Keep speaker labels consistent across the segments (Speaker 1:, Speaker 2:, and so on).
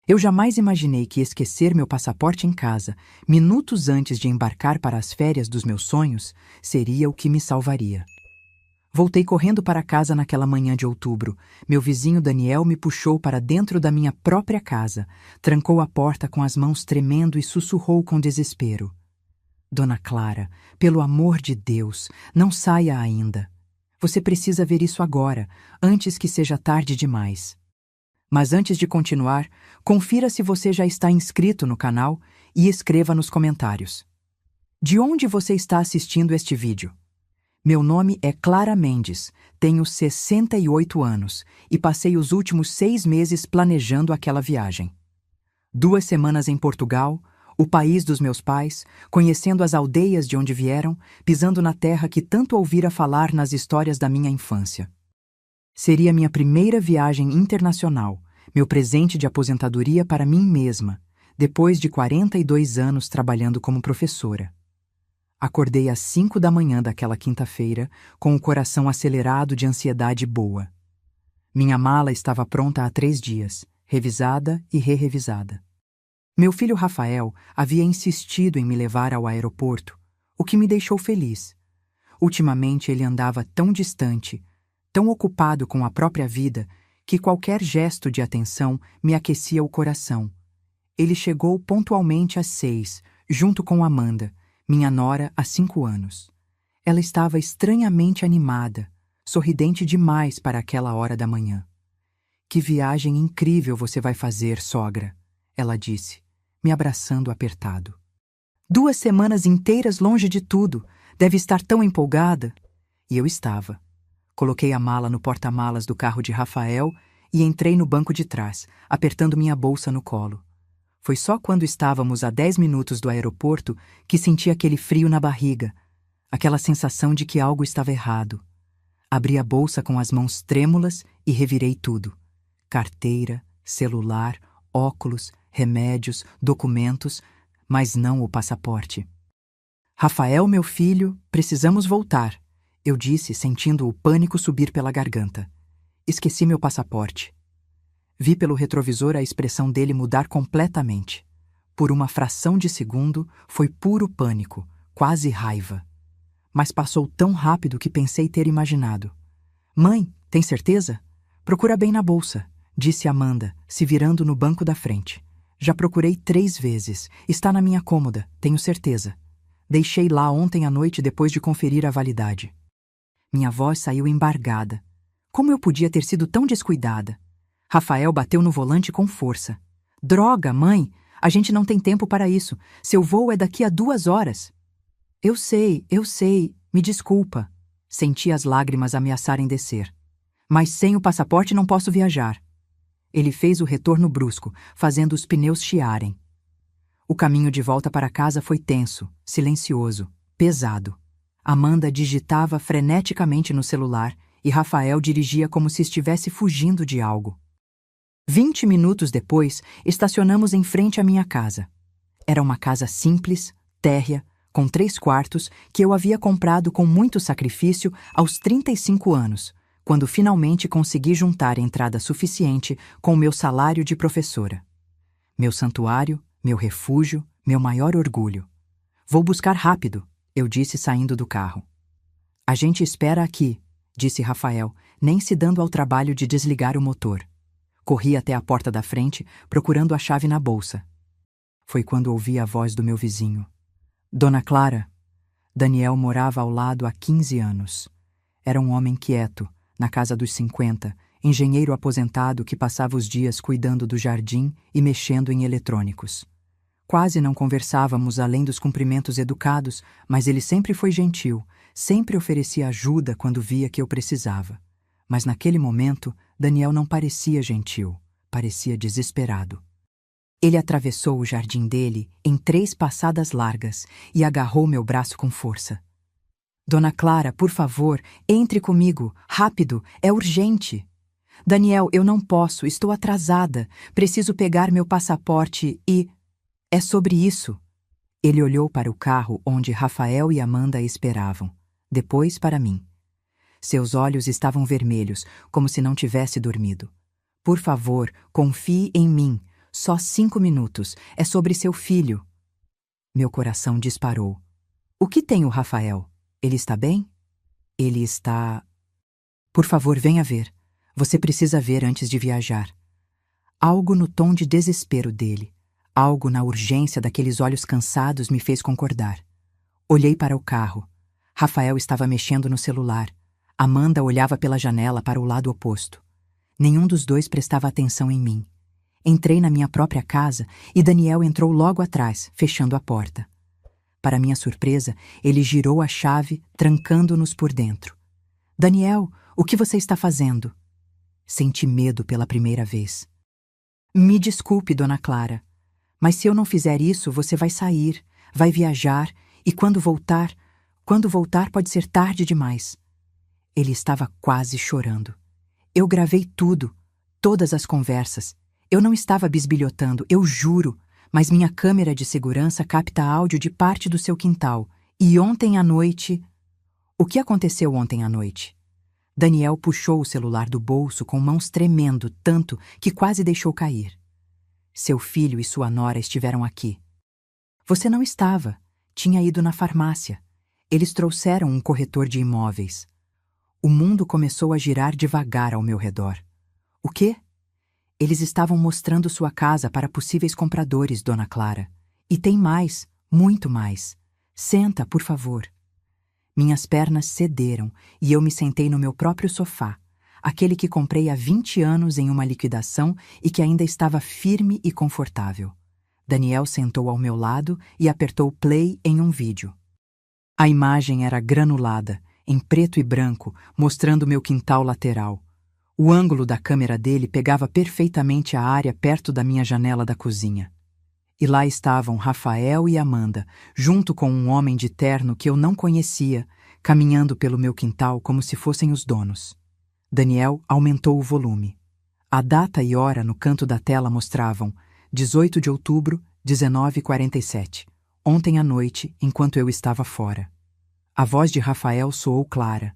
Speaker 1: Eu jamais imaginei que esquecer meu passaporte em casa, minutos antes de embarcar para as férias dos meus sonhos, seria o que me salvaria. Voltei correndo para casa naquela manhã de outubro. Meu vizinho Daniel me puxou para dentro da minha própria casa, trancou a porta com as mãos tremendo e sussurrou com desespero: Dona Clara, pelo amor de Deus, não saia ainda. Você precisa ver isso agora, antes que seja tarde demais. Mas antes de continuar, confira se você já está inscrito no canal e escreva nos comentários. De onde você está assistindo este vídeo? Meu nome é Clara Mendes, tenho 68 anos e passei os últimos 6 meses planejando aquela viagem. 2 semanas em Portugal, o país dos meus pais, conhecendo as aldeias de onde vieram, pisando na terra que tanto ouvira falar nas histórias da minha infância. Seria minha primeira viagem internacional, meu presente de aposentadoria para mim mesma, depois de 42 anos trabalhando como professora. Acordei às 5 da manhã daquela quinta-feira, com o coração acelerado de ansiedade boa. Minha mala estava pronta há 3 dias, revisada e re-revisada. Meu filho Rafael havia insistido em me levar ao aeroporto, o que me deixou feliz. Ultimamente ele andava tão distante, tão ocupado com a própria vida, que qualquer gesto de atenção me aquecia o coração. Ele chegou pontualmente às 6, junto com Amanda, minha nora há 5 anos. Ela estava estranhamente animada, sorridente demais para aquela hora da manhã. Que viagem incrível você vai fazer, sogra, ela disse, me abraçando apertado. 2 semanas inteiras longe de tudo, deve estar tão empolgada. E eu estava. Coloquei a mala no porta-malas do carro de Rafael e entrei no banco de trás, apertando minha bolsa no colo. Foi só quando estávamos a 10 minutos do aeroporto que senti aquele frio na barriga, aquela sensação de que algo estava errado. Abri a bolsa com as mãos trêmulas e revirei tudo. Carteira, celular, óculos, remédios, documentos, mas não o passaporte. Rafael, meu filho, precisamos voltar, eu disse, sentindo o pânico subir pela garganta. Esqueci meu passaporte. Vi pelo retrovisor a expressão dele mudar completamente. Por uma fração de segundo, foi puro pânico, quase raiva. Mas passou tão rápido que pensei ter imaginado. Mãe, tem certeza? Procura bem na bolsa, disse Amanda, se virando no banco da frente. Já procurei 3 vezes. Está na minha cômoda, tenho certeza. Deixei lá ontem à noite depois de conferir a validade. Minha voz saiu embargada. Como eu podia ter sido tão descuidada? Rafael bateu no volante com força. Droga, mãe! A gente não tem tempo para isso. Seu voo é daqui a 2 horas. Eu sei, me desculpa. Senti as lágrimas ameaçarem descer. Mas sem o passaporte não posso viajar. Ele fez o retorno brusco, fazendo os pneus chiarem. O caminho de volta para casa foi tenso, silencioso, pesado. Amanda digitava freneticamente no celular e Rafael dirigia como se estivesse fugindo de algo. 20 minutos depois, estacionamos em frente à minha casa. Era uma casa simples, térrea, com 3 quartos, que eu havia comprado com muito sacrifício aos 35 anos, quando finalmente consegui juntar entrada suficiente com o meu salário de professora. Meu santuário, meu refúgio, meu maior orgulho. Vou buscar rápido, eu disse saindo do carro. A gente espera aqui, disse Rafael, nem se dando ao trabalho de desligar o motor. Corri até a porta da frente, procurando a chave na bolsa. Foi quando ouvi a voz do meu vizinho. Dona Clara. Daniel morava ao lado há 15 anos. Era um homem quieto, na casa dos 50, engenheiro aposentado que passava os dias cuidando do jardim e mexendo em eletrônicos. Quase não conversávamos além dos cumprimentos educados, mas ele sempre foi gentil, sempre oferecia ajuda quando via que eu precisava. Mas naquele momento, Daniel não parecia gentil, parecia desesperado. Ele atravessou o jardim dele em 3 passadas largas e agarrou meu braço com força. Dona Clara, por favor, entre comigo, rápido, é urgente. Daniel, eu não posso, estou atrasada, preciso pegar meu passaporte e... É sobre isso. Ele olhou para o carro onde Rafael e Amanda esperavam, depois para mim. Seus olhos estavam vermelhos, como se não tivesse dormido. Por favor, confie em mim. Só 5 minutos. É sobre seu filho. Meu coração disparou. O que tem o Rafael? Ele está bem? Ele está... Por favor, venha ver. Você precisa ver antes de viajar. Algo no tom de desespero dele, algo na urgência daqueles olhos cansados me fez concordar. Olhei para o carro. Rafael estava mexendo no celular. Amanda olhava pela janela para o lado oposto. Nenhum dos dois prestava atenção em mim. Entrei na minha própria casa e Daniel entrou logo atrás, fechando a porta. Para minha surpresa, ele girou a chave, trancando-nos por dentro. Daniel, o que você está fazendo? Senti medo pela primeira vez. Me desculpe, Dona Clara, mas se eu não fizer isso, você vai sair, vai viajar e quando voltar pode ser tarde demais. Ele estava quase chorando. Eu gravei tudo, todas as conversas. Eu não estava bisbilhotando, eu juro, mas minha câmera de segurança capta áudio de parte do seu quintal. E ontem à noite... O que aconteceu ontem à noite? Daniel puxou o celular do bolso com mãos tremendo tanto que quase deixou cair. Seu filho e sua nora estiveram aqui. Você não estava. Tinha ido na farmácia. Eles trouxeram um corretor de imóveis. O mundo começou a girar devagar ao meu redor. O quê? Eles estavam mostrando sua casa para possíveis compradores, Dona Clara. E tem mais, muito mais. Senta, por favor. Minhas pernas cederam e eu me sentei no meu próprio sofá, aquele que comprei há 20 anos em uma liquidação e que ainda estava firme e confortável. Daniel sentou ao meu lado e apertou play em um vídeo. A imagem era granulada, em preto e branco, mostrando meu quintal lateral. O ângulo da câmera dele pegava perfeitamente a área perto da minha janela da cozinha. E lá estavam Rafael e Amanda, junto com um homem de terno que eu não conhecia, caminhando pelo meu quintal como se fossem os donos. Daniel aumentou o volume. A data e hora no canto da tela mostravam 18 de outubro, 19h47, ontem à noite, enquanto eu estava fora. A voz de Rafael soou clara.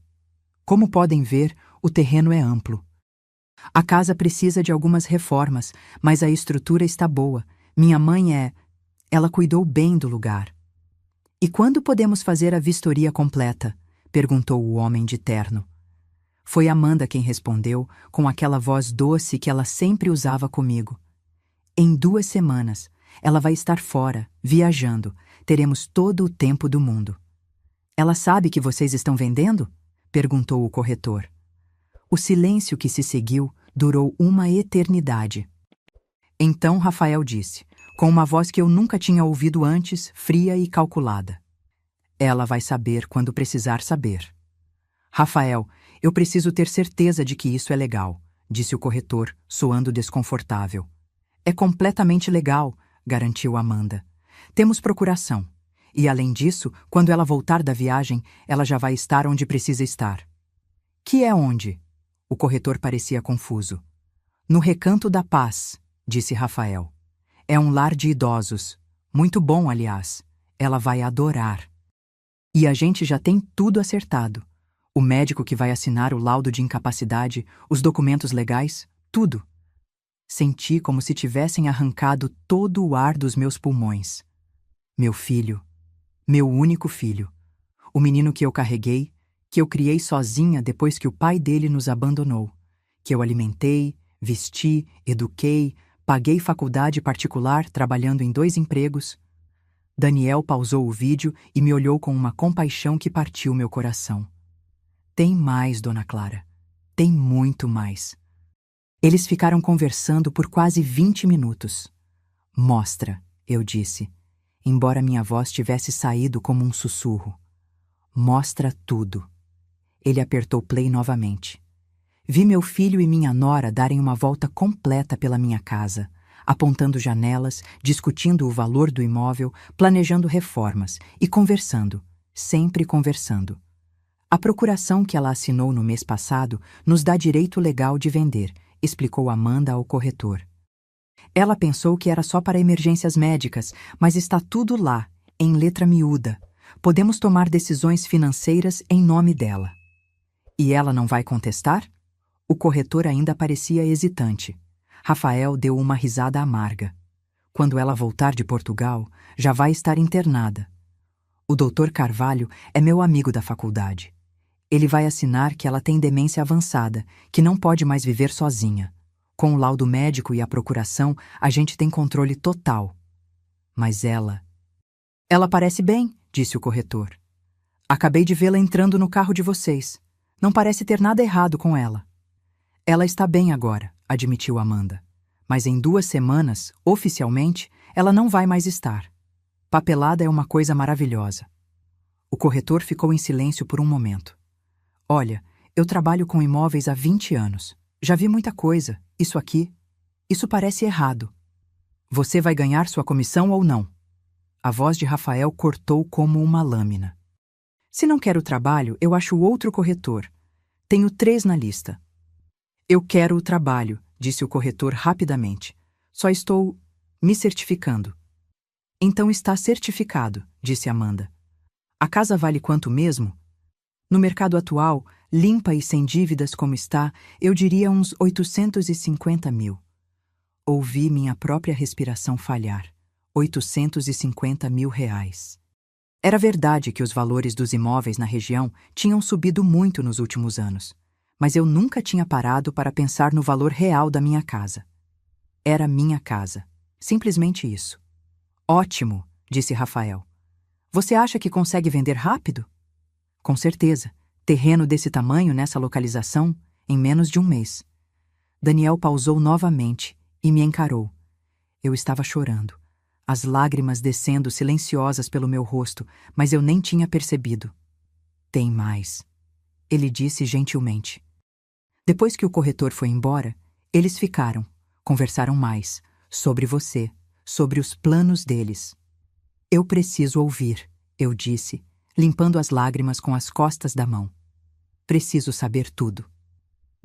Speaker 1: Como podem ver, o terreno é amplo. A casa precisa de algumas reformas, mas a estrutura está boa. Minha mãe Ela cuidou bem do lugar. E quando podemos fazer a vistoria completa? Perguntou o homem de terno. Foi Amanda quem respondeu, com aquela voz doce que ela sempre usava comigo. Em 2 semanas, ela vai estar fora, viajando. Teremos todo o tempo do mundo. Ela sabe que vocês estão vendendo? Perguntou o corretor. O silêncio que se seguiu durou uma eternidade. Então Rafael disse, com uma voz que eu nunca tinha ouvido antes, fria e calculada. Ela vai saber quando precisar saber. Rafael, eu preciso ter certeza de que isso é legal, disse o corretor, soando desconfortável. É completamente legal, garantiu Amanda. Temos procuração. E além disso, quando ela voltar da viagem, ela já vai estar onde precisa estar. Que é onde? O corretor parecia confuso. No Recanto da Paz, disse Rafael. É um lar de idosos. Muito bom, aliás. Ela vai adorar. E a gente já tem tudo acertado. O médico que vai assinar o laudo de incapacidade, os documentos legais, tudo. Senti como se tivessem arrancado todo o ar dos meus pulmões. Meu filho. Meu único filho. O menino que eu carreguei, que eu criei sozinha depois que o pai dele nos abandonou. Que eu alimentei, vesti, eduquei, paguei faculdade particular trabalhando em 2 empregos. Daniel pausou o vídeo e me olhou com uma compaixão que partiu meu coração. Tem mais, Dona Clara. Tem muito mais. Eles ficaram conversando por quase 20 minutos. Mostra, eu disse, embora minha voz tivesse saído como um sussurro. Mostra tudo. Ele apertou play novamente. Vi meu filho e minha nora darem uma volta completa pela minha casa, apontando janelas, discutindo o valor do imóvel, planejando reformas e conversando, sempre conversando. A procuração que ela assinou no mês passado nos dá direito legal de vender, explicou Amanda ao corretor. Ela pensou que era só para emergências médicas, mas está tudo lá, em letra miúda. Podemos tomar decisões financeiras em nome dela. E ela não vai contestar? O corretor ainda parecia hesitante. Rafael deu uma risada amarga. Quando ela voltar de Portugal, já vai estar internada. O Dr. Carvalho é meu amigo da faculdade. Ele vai assinar que ela tem demência avançada, que não pode mais viver sozinha. Com o laudo médico e a procuração, a gente tem controle total. Mas ela... Ela parece bem, disse o corretor. Acabei de vê-la entrando no carro de vocês. Não parece ter nada errado com ela. Ela está bem agora, admitiu Amanda. Mas em 2 semanas, oficialmente, ela não vai mais estar. Papelada é uma coisa maravilhosa. O corretor ficou em silêncio por um momento. Olha, eu trabalho com imóveis há 20 anos. Já vi muita coisa. Isso parece errado. Você vai ganhar sua comissão ou não? A voz de Rafael cortou como uma lâmina. Se não quer o trabalho, eu acho outro corretor. Tenho 3 na lista. Eu quero o trabalho, disse o corretor rapidamente. Só estou me certificando. Então está certificado, disse Amanda. A casa vale quanto mesmo? No mercado atual, limpa e sem dívidas como está, eu diria uns 850 mil. Ouvi minha própria respiração falhar. 850 mil reais. Era verdade que os valores dos imóveis na região tinham subido muito nos últimos anos, mas eu nunca tinha parado para pensar no valor real da minha casa. Era minha casa. Simplesmente isso. Ótimo, disse Rafael. Você acha que consegue vender rápido? Com certeza. Terreno desse tamanho nessa localização, em menos de 1 mês. Daniel pausou novamente e me encarou. Eu estava chorando, as lágrimas descendo silenciosas pelo meu rosto, mas eu nem tinha percebido. Tem mais, ele disse gentilmente. Depois que o corretor foi embora, eles ficaram, conversaram mais, sobre você, sobre os planos deles. Eu preciso ouvir, eu disse, limpando as lágrimas com as costas da mão. Preciso saber tudo.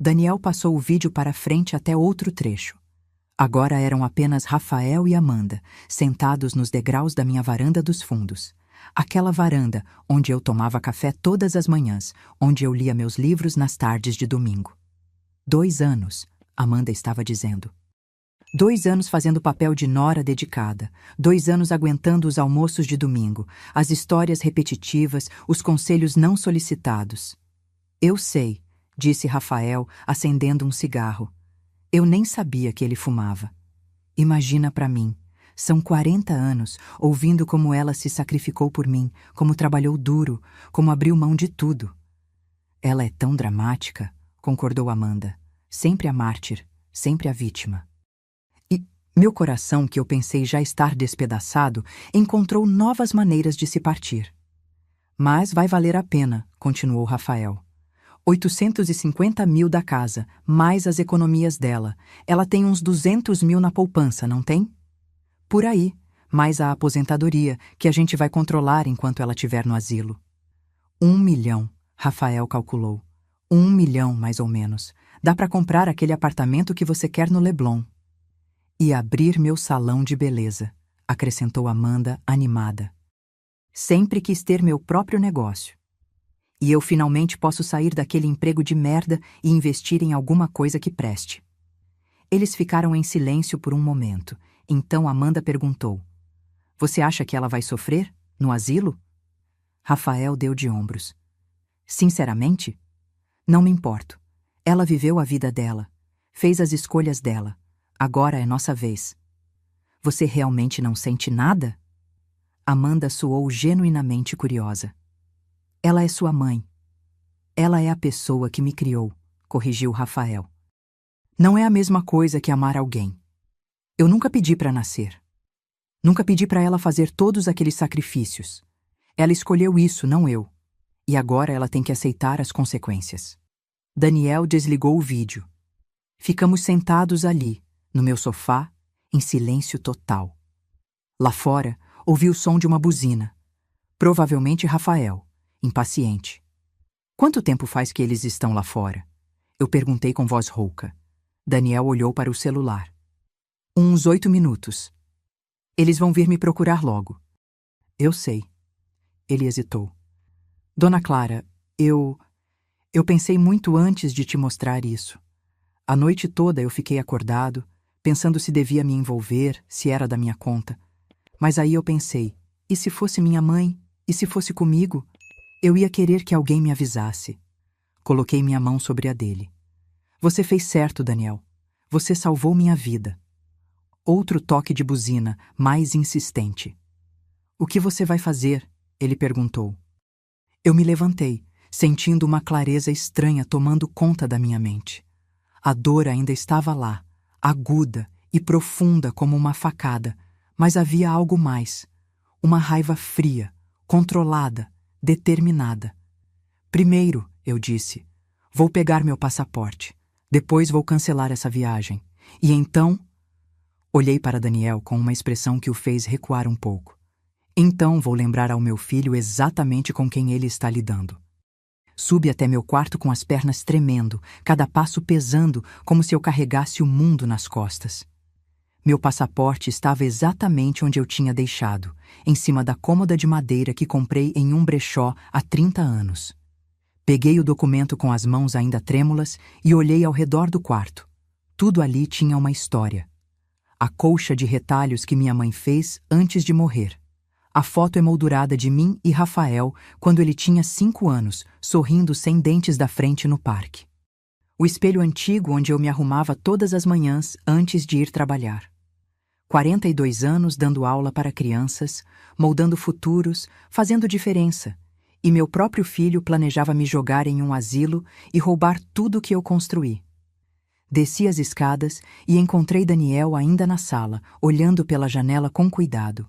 Speaker 1: Daniel passou o vídeo para frente até outro trecho. Agora eram apenas Rafael e Amanda, sentados nos degraus da minha varanda dos fundos. Aquela varanda onde eu tomava café todas as manhãs, onde eu lia meus livros nas tardes de domingo. 2 anos, Amanda estava dizendo. 2 anos fazendo papel de nora dedicada, 2 anos aguentando os almoços de domingo, as histórias repetitivas, os conselhos não solicitados. Eu sei, disse Rafael, acendendo um cigarro. Eu nem sabia que ele fumava. Imagina para mim, são 40 anos ouvindo como ela se sacrificou por mim, como trabalhou duro, como abriu mão de tudo. Ela é tão dramática, concordou Amanda. Sempre a mártir, sempre a vítima. E meu coração, que eu pensei já estar despedaçado, encontrou novas maneiras de se partir. Mas vai valer a pena, continuou Rafael. 850 mil da casa, mais as economias dela. Ela tem uns 200 mil na poupança, não tem? Por aí, mais a aposentadoria, que a gente vai controlar enquanto ela estiver no asilo. 1 milhão, Rafael calculou. 1 milhão, mais ou menos. Dá para comprar aquele apartamento que você quer no Leblon. E abrir meu salão de beleza, acrescentou Amanda, animada. Sempre quis ter meu próprio negócio. E eu finalmente posso sair daquele emprego de merda e investir em alguma coisa que preste. Eles ficaram em silêncio por um momento. Então Amanda perguntou. Você acha que ela vai sofrer? No asilo? Rafael deu de ombros. Sinceramente? Não me importo. Ela viveu a vida dela. Fez as escolhas dela. Agora é nossa vez. Você realmente não sente nada? Amanda soou genuinamente curiosa. Ela é sua mãe. Ela é a pessoa que me criou, corrigiu Rafael. Não é a mesma coisa que amar alguém. Eu nunca pedi para nascer. Nunca pedi para ela fazer todos aqueles sacrifícios. Ela escolheu isso, não eu. E agora ela tem que aceitar as consequências. Daniel desligou o vídeo. Ficamos sentados ali, no meu sofá, em silêncio total. Lá fora, ouvi o som de uma buzina. Provavelmente Rafael. Impaciente. Quanto tempo faz que eles estão lá fora? Eu perguntei com voz rouca. Daniel olhou para o celular. Uns 8 minutos. Eles vão vir me procurar logo. Eu sei. Ele hesitou. Dona Clara, eu pensei muito antes de te mostrar isso. A noite toda eu fiquei acordado, pensando se devia me envolver, se era da minha conta. Mas aí eu pensei, e se fosse minha mãe? E se fosse comigo? Eu ia querer que alguém me avisasse. Coloquei minha mão sobre a dele. Você fez certo, Daniel. Você salvou minha vida. Outro toque de buzina, mais insistente. O que você vai fazer? Ele perguntou. Eu me levantei, sentindo uma clareza estranha tomando conta da minha mente. A dor ainda estava lá, aguda e profunda como uma facada, mas havia algo mais. Uma raiva fria, controlada, determinada. Primeiro, eu disse, vou pegar meu passaporte. Depois vou cancelar essa viagem. E então... Olhei para Daniel com uma expressão que o fez recuar um pouco. Então vou lembrar ao meu filho exatamente com quem ele está lidando. Subi até meu quarto com as pernas tremendo, cada passo pesando, como se eu carregasse o mundo nas costas. Meu passaporte estava exatamente onde eu tinha deixado, em cima da cômoda de madeira que comprei em um brechó há 30 anos. Peguei o documento com as mãos ainda trêmulas e olhei ao redor do quarto. Tudo ali tinha uma história. A colcha de retalhos que minha mãe fez antes de morrer. A foto emoldurada de mim e Rafael quando ele tinha 5 anos, sorrindo sem dentes da frente no parque. O espelho antigo onde eu me arrumava todas as manhãs antes de ir trabalhar. 42 anos dando aula para crianças, moldando futuros, fazendo diferença. E meu próprio filho planejava me jogar em um asilo e roubar tudo que eu construí. Desci as escadas e encontrei Daniel ainda na sala, olhando pela janela com cuidado.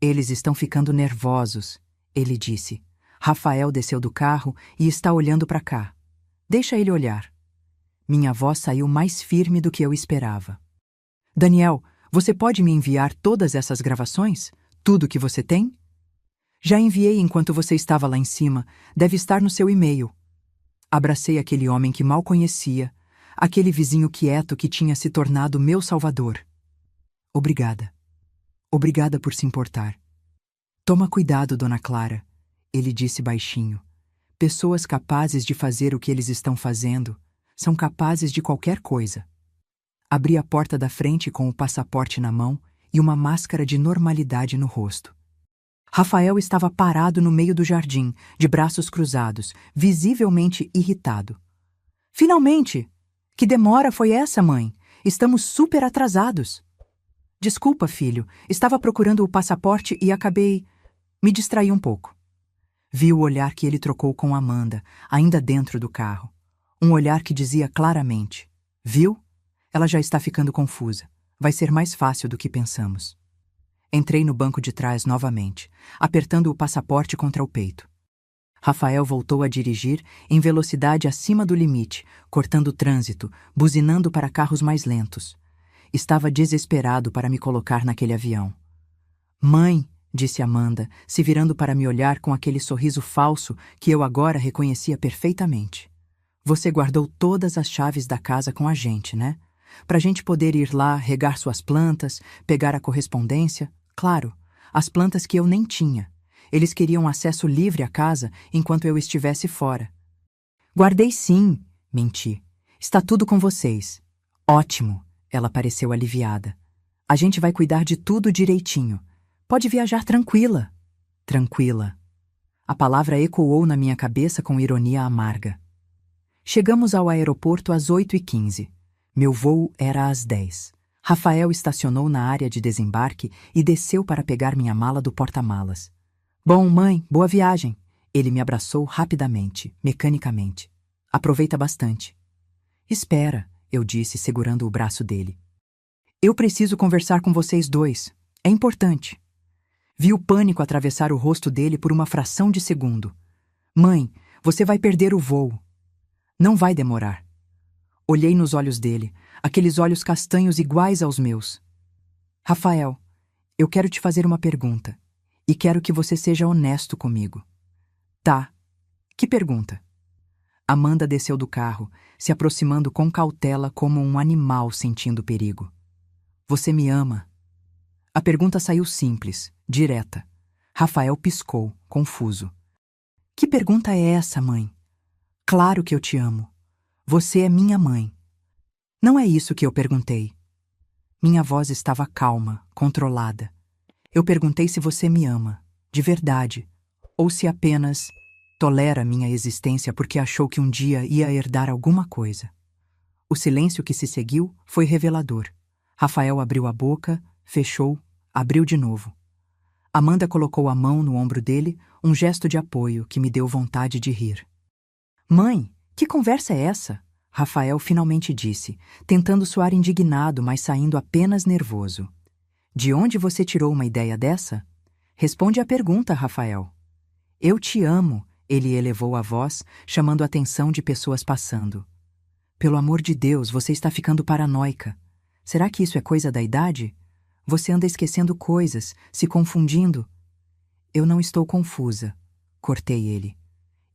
Speaker 1: Eles estão ficando nervosos, ele disse. Rafael desceu do carro e está olhando para cá. Deixa ele olhar. Minha voz saiu mais firme do que eu esperava. Daniel, você pode me enviar todas essas gravações? Tudo que você tem? Já enviei enquanto você estava lá em cima. Deve estar no seu e-mail. Abracei aquele homem que mal conhecia, aquele vizinho quieto que tinha se tornado meu salvador. Obrigada. Obrigada por se importar. Toma cuidado, Dona Clara, ele disse baixinho. Pessoas capazes de fazer o que eles estão fazendo são capazes de qualquer coisa. Abri a porta da frente com o passaporte na mão e uma máscara de normalidade no rosto. Rafael estava parado no meio do jardim, de braços cruzados, visivelmente irritado. Finalmente! Que demora foi essa, mãe? Estamos super atrasados. Desculpa, filho. Estava procurando o passaporte e acabei... Me distraí um pouco. Vi o olhar que ele trocou com Amanda, ainda dentro do carro. Um olhar que dizia claramente: viu? Ela já está ficando confusa. Vai ser mais fácil do que pensamos. Entrei no banco de trás novamente, apertando o passaporte contra o peito. Rafael voltou a dirigir em velocidade acima do limite, cortando o trânsito, buzinando para carros mais lentos. Estava desesperado para me colocar naquele avião. Mãe, disse Amanda, se virando para me olhar com aquele sorriso falso que eu agora reconhecia perfeitamente. Você guardou todas as chaves da casa com a gente, né? Para a gente poder ir lá, regar suas plantas, pegar a correspondência. Claro, as plantas que eu nem tinha. Eles queriam acesso livre à casa enquanto eu estivesse fora. Guardei sim, menti. Está tudo com vocês. Ótimo, ela pareceu aliviada. A gente vai cuidar de tudo direitinho. Pode viajar tranquila. Tranquila. A palavra ecoou na minha cabeça com ironia amarga. Chegamos ao aeroporto às 8h15. Meu voo era às 10. Rafael estacionou na área de desembarque e desceu para pegar minha mala do porta-malas. Bom, mãe, boa viagem. Ele me abraçou rapidamente, mecanicamente. Aproveita bastante. Espera, eu disse, segurando o braço dele. Eu preciso conversar com vocês dois. É importante. Vi o pânico atravessar o rosto dele por uma fração de segundo. Mãe, você vai perder o voo. Não vai demorar. Olhei nos olhos dele, aqueles olhos castanhos iguais aos meus. Rafael, eu quero te fazer uma pergunta. E quero que você seja honesto comigo. Tá. Que pergunta? Amanda desceu do carro, se aproximando com cautela como um animal sentindo perigo. Você me ama? A pergunta saiu simples, direta. Rafael piscou, confuso. Que pergunta é essa, mãe? Claro que eu te amo. Você é minha mãe. Não é isso que eu perguntei. Minha voz estava calma, controlada. Eu perguntei se você me ama, de verdade, ou se apenas tolera minha existência porque achou que um dia ia herdar alguma coisa. O silêncio que se seguiu foi revelador. Rafael abriu a boca, fechou, abriu de novo. Amanda colocou a mão no ombro dele, um gesto de apoio que me deu vontade de rir. Mãe, que conversa é essa? Rafael finalmente disse, tentando soar indignado, mas saindo apenas nervoso. De onde você tirou uma ideia dessa? Responde à pergunta, Rafael. Eu te amo, ele elevou a voz, chamando a atenção de pessoas passando. Pelo amor de Deus, você está ficando paranoica. Será que isso é coisa da idade? Você anda esquecendo coisas, se confundindo. Eu não estou confusa, cortei ele.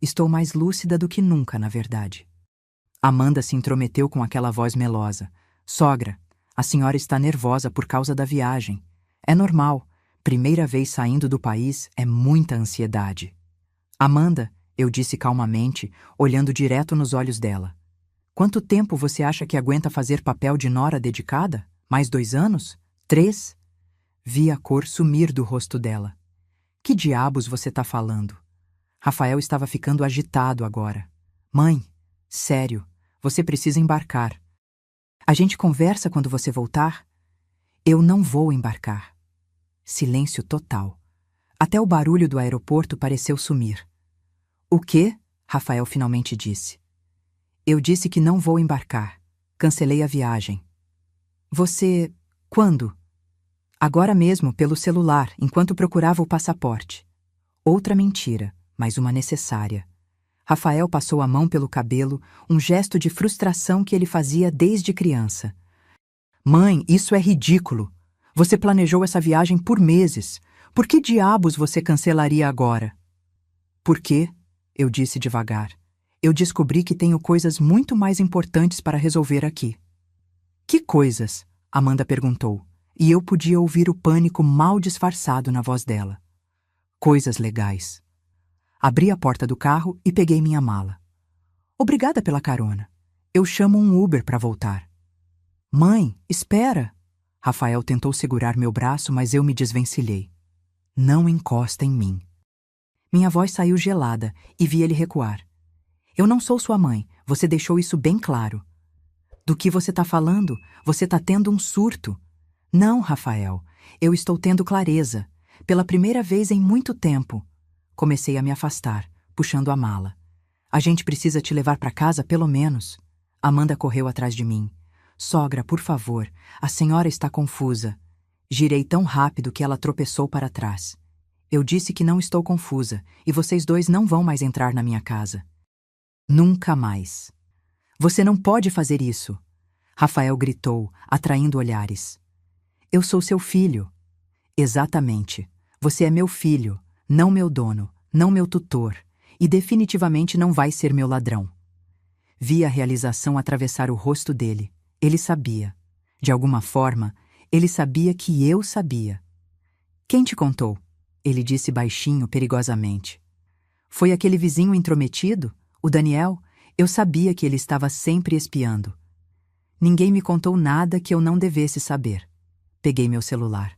Speaker 1: Estou mais lúcida do que nunca, na verdade. Amanda se intrometeu com aquela voz melosa. Sogra, a senhora está nervosa por causa da viagem. É normal. Primeira vez saindo do país é muita ansiedade. Amanda, eu disse calmamente, olhando direto nos olhos dela. Quanto tempo você acha que aguenta fazer papel de nora dedicada? Mais 2 anos? 3? Vi a cor sumir do rosto dela. Que diabos você está falando? Rafael estava ficando agitado agora. Mãe, sério, você precisa embarcar. A gente conversa quando você voltar? Eu não vou embarcar. Silêncio total. Até o barulho do aeroporto pareceu sumir. O quê? Rafael finalmente disse. Eu disse que não vou embarcar. Cancelei a viagem. Você... quando? Agora mesmo, pelo celular, enquanto procurava o passaporte. Outra mentira, mas uma necessária. Rafael passou a mão pelo cabelo, um gesto de frustração que ele fazia desde criança. Mãe, isso é ridículo. Você planejou essa viagem por meses. Por que diabos você cancelaria agora? Por quê? Eu disse devagar. Eu descobri que tenho coisas muito mais importantes para resolver aqui. Que coisas? Amanda perguntou, e eu podia ouvir o pânico mal disfarçado na voz dela. Coisas legais. Abri a porta do carro e peguei minha mala. Obrigada pela carona. Eu chamo um Uber para voltar. Mãe, espera! Rafael tentou segurar meu braço, mas eu me desvencilhei. Não encosta em mim. Minha voz saiu gelada e vi ele recuar. Eu não sou sua mãe, você deixou isso bem claro. Do que você está falando? Você está tendo um surto. Não, Rafael, eu estou tendo clareza. Pela primeira vez em muito tempo. Comecei a me afastar, puxando a mala. A gente precisa te levar para casa, pelo menos. Amanda correu atrás de mim. Sogra, por favor, a senhora está confusa. Girei tão rápido que ela tropeçou para trás. Eu disse que não estou confusa, e vocês dois não vão mais entrar na minha casa. Nunca mais. Você não pode fazer isso. Rafael gritou, atraindo olhares. Eu sou seu filho. Exatamente. Você é meu filho, não meu dono, não meu tutor, e definitivamente não vai ser meu ladrão. Vi a realização atravessar o rosto dele. Ele sabia. De alguma forma, ele sabia que eu sabia. Quem te contou? Ele disse baixinho, perigosamente. Foi aquele vizinho intrometido? O Daniel? Eu sabia que ele estava sempre espiando. Ninguém me contou nada que eu não devesse saber. Peguei meu celular.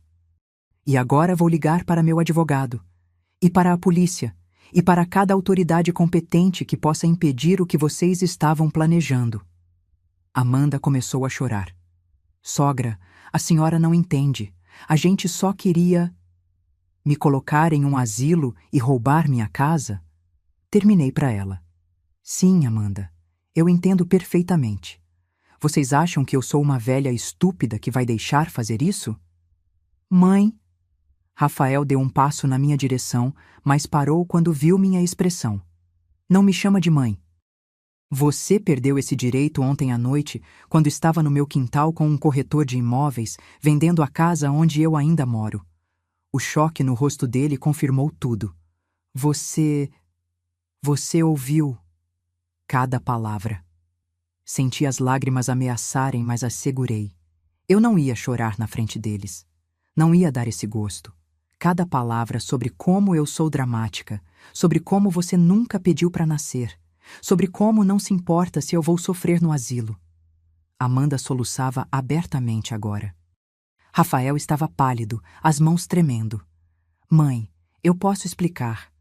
Speaker 1: E agora vou ligar para meu advogado. E para a polícia. E para cada autoridade competente que possa impedir o que vocês estavam planejando. Amanda começou a chorar. Sogra, a senhora não entende. A gente só queria... me colocar em um asilo e roubar minha casa? Terminei para ela. Sim, Amanda, eu entendo perfeitamente. Vocês acham que eu sou uma velha estúpida que vai deixar fazer isso? Mãe... Rafael deu um passo na minha direção, mas parou quando viu minha expressão. Não me chama de mãe. Você perdeu esse direito ontem à noite, quando estava no meu quintal com um corretor de imóveis, vendendo a casa onde eu ainda moro. O choque no rosto dele confirmou tudo. Você ouviu cada palavra. Senti as lágrimas ameaçarem, mas as segurei. Eu não ia chorar na frente deles. Não ia dar esse gosto. Cada palavra sobre como eu sou dramática, sobre como você nunca pediu para nascer, sobre como não se importa se eu vou sofrer no asilo. Amanda soluçava abertamente agora. Rafael estava pálido, as mãos tremendo. Mãe, eu posso explicar.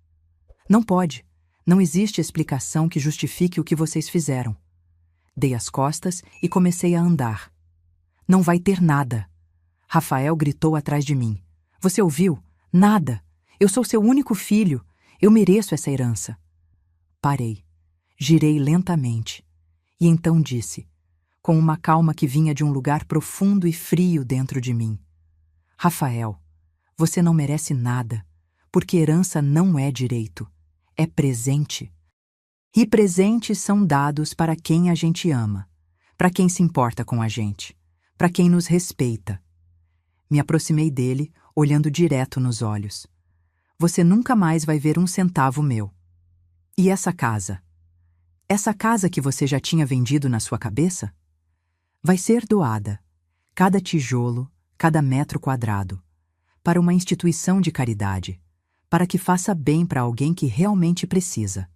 Speaker 1: Não pode. Não existe explicação que justifique o que vocês fizeram. Dei as costas e comecei a andar. Não vai ter nada. Rafael gritou atrás de mim. Você ouviu? Nada. Eu sou seu único filho. Eu mereço essa herança. Parei. Girei lentamente. E então disse, com uma calma que vinha de um lugar profundo e frio dentro de mim. Rafael, você não merece nada, porque herança não é direito, é presente. E presentes são dados para quem a gente ama, para quem se importa com a gente, para quem nos respeita. Me aproximei dele, olhando direto nos olhos. Você nunca mais vai ver um centavo meu. E essa casa? Essa casa que você já tinha vendido na sua cabeça? Vai ser doada, cada tijolo, cada metro quadrado, para uma instituição de caridade, para que faça bem para alguém que realmente precisa.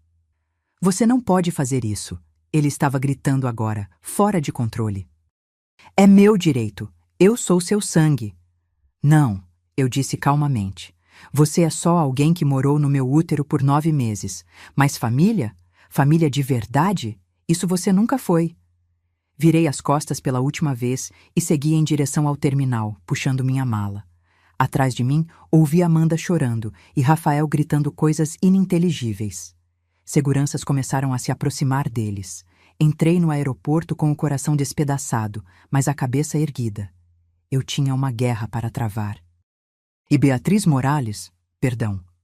Speaker 1: Você não pode fazer isso, ele estava gritando agora, fora de controle. É meu direito, eu sou seu sangue. Não, eu disse calmamente. Você é só alguém que morou no meu útero por 9 meses, mas família? Família de verdade? Isso você nunca foi. Virei as costas pela última vez e segui em direção ao terminal, puxando minha mala. Atrás de mim, ouvi Amanda chorando e Rafael gritando coisas ininteligíveis. Seguranças começaram a se aproximar deles. Entrei no aeroporto com o coração despedaçado, mas a cabeça erguida. Eu tinha uma guerra para travar. E Beatriz Morales,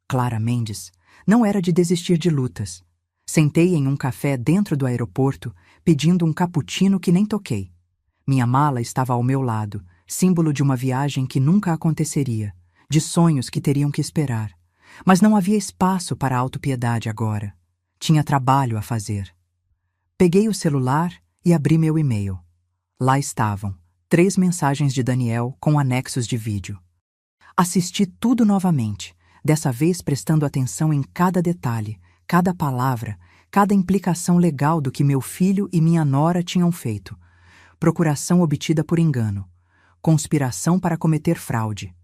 Speaker 1: Clara Mendes, não era de desistir de lutas. Sentei em um café dentro do aeroporto, pedindo um cappuccino que nem toquei. Minha mala estava ao meu lado, símbolo de uma viagem que nunca aconteceria, de sonhos que teriam que esperar. Mas não havia espaço para autopiedade agora. Tinha trabalho a fazer. Peguei o celular e abri meu e-mail. Lá estavam 3 mensagens de Daniel com anexos de vídeo. Assisti tudo novamente, dessa vez prestando atenção em cada detalhe, cada palavra, cada implicação legal do que meu filho e minha nora tinham feito. Procuração obtida por engano. Conspiração para cometer fraude.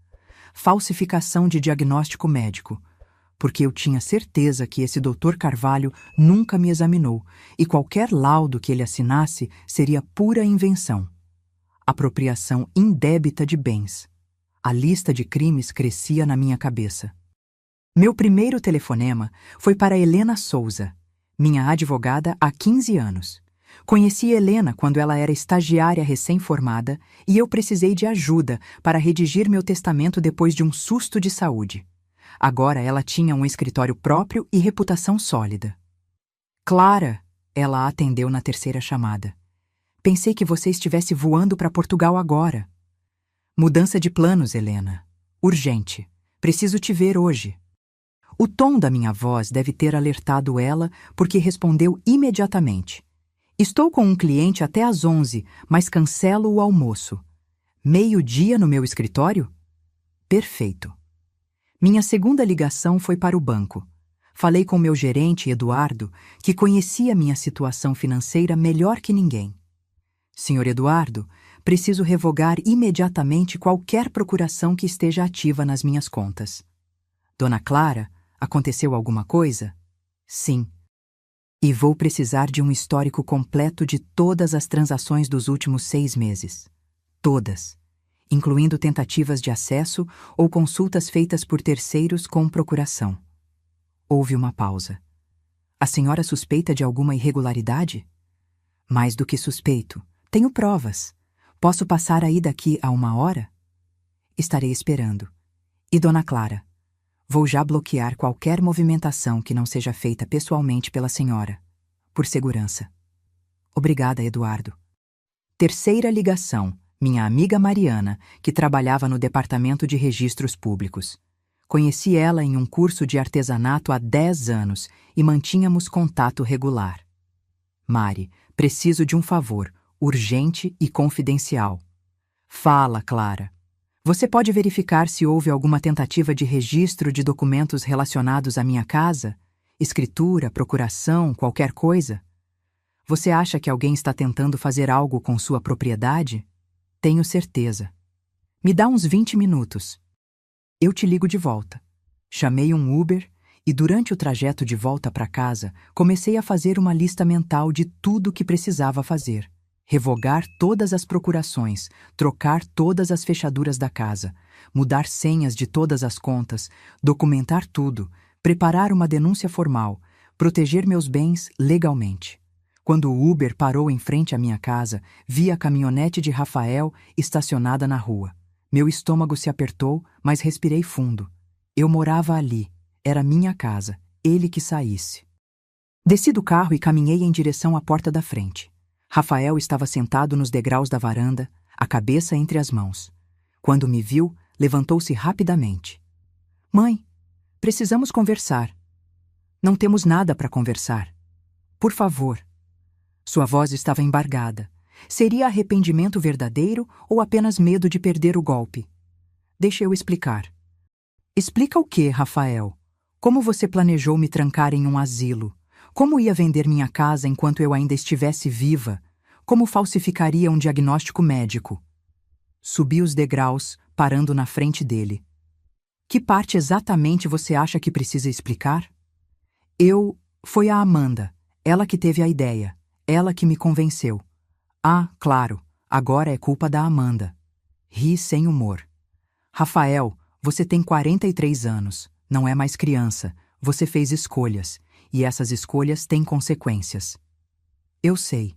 Speaker 1: Falsificação de diagnóstico médico. Porque eu tinha certeza que esse Dr. Carvalho nunca me examinou e qualquer laudo que ele assinasse seria pura invenção. Apropriação indébita de bens. A lista de crimes crescia na minha cabeça. Meu primeiro telefonema foi para Helena Souza, minha advogada há 15 anos. Conheci Helena quando ela era estagiária recém-formada e eu precisei de ajuda para redigir meu testamento depois de um susto de saúde. Agora ela tinha um escritório próprio e reputação sólida. Clara, ela atendeu na terceira chamada. Pensei que você estivesse voando para Portugal agora. Mudança de planos, Helena. Urgente. Preciso te ver hoje. O tom da minha voz deve ter alertado ela, porque respondeu imediatamente. Estou com um cliente até às 11, mas cancelo o almoço. 12:00 no meu escritório? Perfeito. Minha segunda ligação foi para o banco. Falei com meu gerente, Eduardo, que conhecia minha situação financeira melhor que ninguém. Senhor Eduardo, preciso revogar imediatamente qualquer procuração que esteja ativa nas minhas contas. Dona Clara, aconteceu alguma coisa? Sim. E vou precisar de um histórico completo de todas as transações dos últimos 6 meses. Todas. Incluindo tentativas de acesso ou consultas feitas por terceiros com procuração. Houve uma pausa. A senhora suspeita de alguma irregularidade? Mais do que suspeito. Tenho provas. Posso passar aí daqui a 1 hora? Estarei esperando. E Dona Clara? Vou já bloquear qualquer movimentação que não seja feita pessoalmente pela senhora, por segurança. Obrigada, Eduardo. Terceira ligação, minha amiga Mariana, que trabalhava no Departamento de Registros Públicos. Conheci ela em um curso de artesanato há 10 anos e mantínhamos contato regular. Mari, preciso de um favor, urgente e confidencial. Fala, Clara. Você pode verificar se houve alguma tentativa de registro de documentos relacionados à minha casa? Escritura, procuração, qualquer coisa? Você acha que alguém está tentando fazer algo com sua propriedade? Tenho certeza. Me dá uns 20 minutos. Eu te ligo de volta. Chamei um Uber e, durante o trajeto de volta para casa, comecei a fazer uma lista mental de tudo o que precisava fazer. Revogar todas as procurações, trocar todas as fechaduras da casa, mudar senhas de todas as contas, documentar tudo, preparar uma denúncia formal, proteger meus bens legalmente. Quando o Uber parou em frente à minha casa, vi a caminhonete de Rafael estacionada na rua. Meu estômago se apertou, mas respirei fundo. Eu morava ali. Era minha casa. Ele que saísse. Desci do carro e caminhei em direção à porta da frente. Rafael estava sentado nos degraus da varanda, a cabeça entre as mãos. Quando me viu, levantou-se rapidamente. Mãe, precisamos conversar. Não temos nada para conversar. Por favor. Sua voz estava embargada. Seria arrependimento verdadeiro ou apenas medo de perder o golpe? Deixa eu explicar. Explica o quê, Rafael? Como você planejou me trancar em um asilo? Como ia vender minha casa enquanto eu ainda estivesse viva? Como falsificaria um diagnóstico médico? Subi os degraus, parando na frente dele. Que parte exatamente você acha que precisa explicar? Foi a Amanda. Ela que teve a ideia. Ela que me convenceu. Ah, claro, agora é culpa da Amanda. Ri sem humor. Rafael, você tem 43 anos. Não é mais criança. Você fez escolhas. E essas escolhas têm consequências. Eu sei.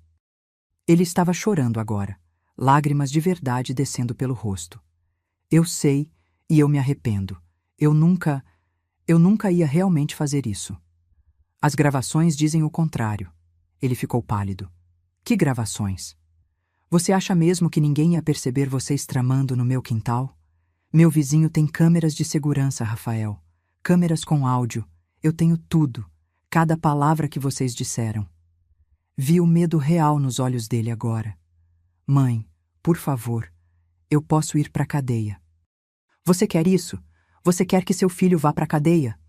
Speaker 1: Ele estava chorando agora, lágrimas de verdade descendo pelo rosto. Eu sei e eu me arrependo. Eu nunca ia realmente fazer isso. As gravações dizem o contrário. Ele ficou pálido. Que gravações? Você acha mesmo que ninguém ia perceber vocês tramando no meu quintal? Meu vizinho tem câmeras de segurança, Rafael. Câmeras com áudio. Eu tenho tudo. Cada palavra que vocês disseram. Vi o medo real nos olhos dele agora. Mãe, por favor, eu posso ir para a cadeia. Você quer isso? Você quer que seu filho vá para a cadeia?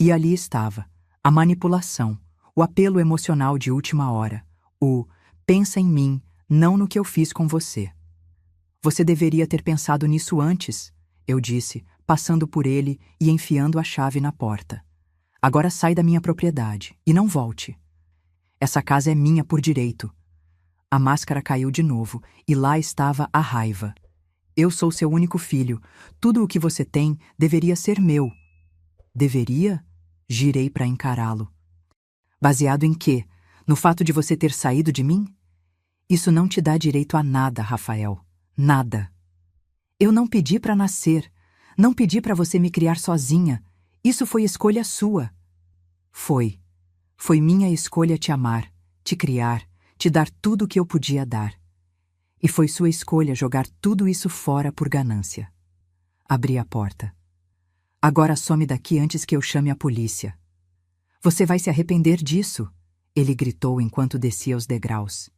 Speaker 1: E ali estava, a manipulação, o apelo emocional de última hora, o pensa em mim, não no que eu fiz com você. Você deveria ter pensado nisso antes, eu disse, passando por ele e enfiando a chave na porta. Agora sai da minha propriedade e não volte. Essa casa é minha por direito. A máscara caiu de novo e lá estava a raiva. Eu sou seu único filho. Tudo o que você tem deveria ser meu. Deveria? Girei para encará-lo. Baseado em quê? No fato de você ter saído de mim? Isso não te dá direito a nada, Rafael. Nada. Eu não pedi para nascer. Não pedi para você me criar sozinha. Isso foi escolha sua. Foi. Foi minha escolha te amar, te criar, te dar tudo o que eu podia dar. E foi sua escolha jogar tudo isso fora por ganância. Abri a porta. Agora some daqui antes que eu chame a polícia. Você vai se arrepender disso, ele gritou enquanto descia os degraus.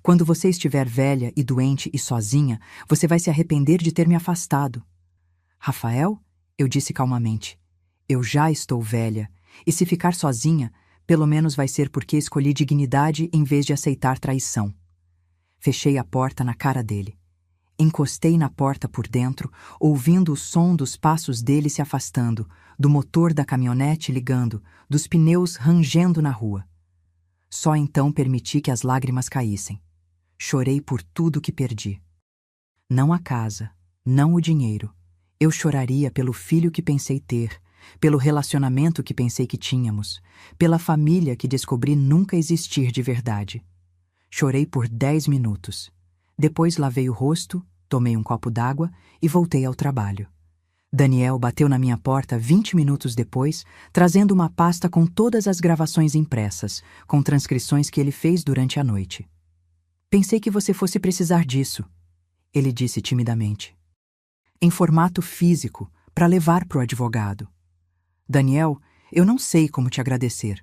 Speaker 1: Quando você estiver velha e doente e sozinha, você vai se arrepender de ter me afastado. Rafael, eu disse calmamente, eu já estou velha, e se ficar sozinha, pelo menos vai ser porque escolhi dignidade em vez de aceitar traição. Fechei a porta na cara dele. Encostei na porta por dentro, ouvindo o som dos passos dele se afastando, do motor da caminhonete ligando, dos pneus rangendo na rua. Só então permiti que as lágrimas caíssem. Chorei por tudo que perdi. Não a casa, não o dinheiro. Eu choraria pelo filho que pensei ter, pelo relacionamento que pensei que tínhamos, pela família que descobri nunca existir de verdade. Chorei por 10 minutos. Depois lavei o rosto, tomei um copo d'água e voltei ao trabalho. Daniel bateu na minha porta 20 minutos depois, trazendo uma pasta com todas as gravações impressas, com transcrições que ele fez durante a noite. Pensei que você fosse precisar disso, ele disse timidamente. Em formato físico, para levar para o advogado. Daniel, eu não sei como te agradecer.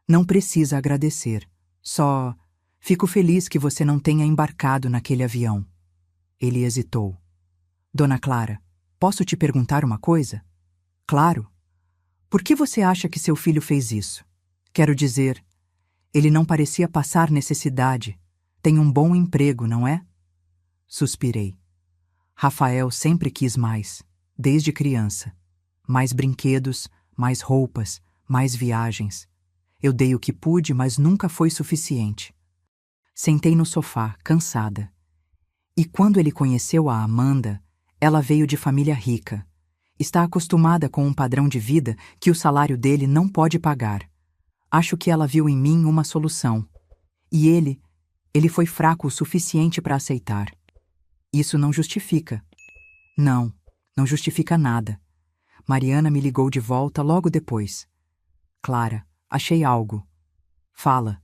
Speaker 1: Não precisa agradecer. Só fico feliz que você não tenha embarcado naquele avião. Ele hesitou. Dona Clara, posso te perguntar uma coisa? Claro. Por que você acha que seu filho fez isso? Quero dizer, ele não parecia passar necessidade. Tem um bom emprego, não é? Suspirei. Rafael sempre quis mais, desde criança. Mais brinquedos, mais roupas, mais viagens. Eu dei o que pude, mas nunca foi suficiente. Sentei no sofá, cansada. E quando ele conheceu a Amanda, ela veio de família rica. Está acostumada com um padrão de vida que o salário dele não pode pagar. Acho que ela viu em mim uma solução. E ele foi fraco o suficiente para aceitar. Isso não justifica. Não, não justifica nada. Mariana me ligou de volta logo depois. Clara, achei algo. Fala.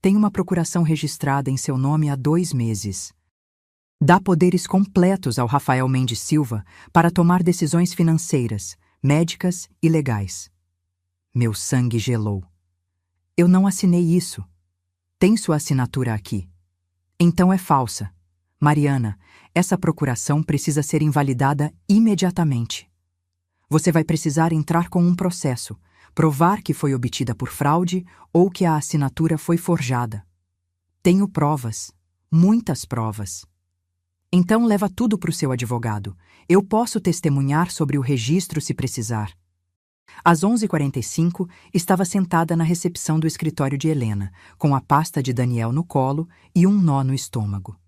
Speaker 1: Tem uma procuração registrada em seu nome há 2 meses. Dá poderes completos ao Rafael Mendes Silva para tomar decisões financeiras, médicas e legais. Meu sangue gelou. Eu não assinei isso. Tem sua assinatura aqui. Então é falsa. Mariana, essa procuração precisa ser invalidada imediatamente. Você vai precisar entrar com um processo, provar que foi obtida por fraude ou que a assinatura foi forjada. Tenho provas, muitas provas. Então leva tudo para o seu advogado. Eu posso testemunhar sobre o registro se precisar. Às 11h45, estava sentada na recepção do escritório de Helena, com a pasta de Daniel no colo e um nó no estômago.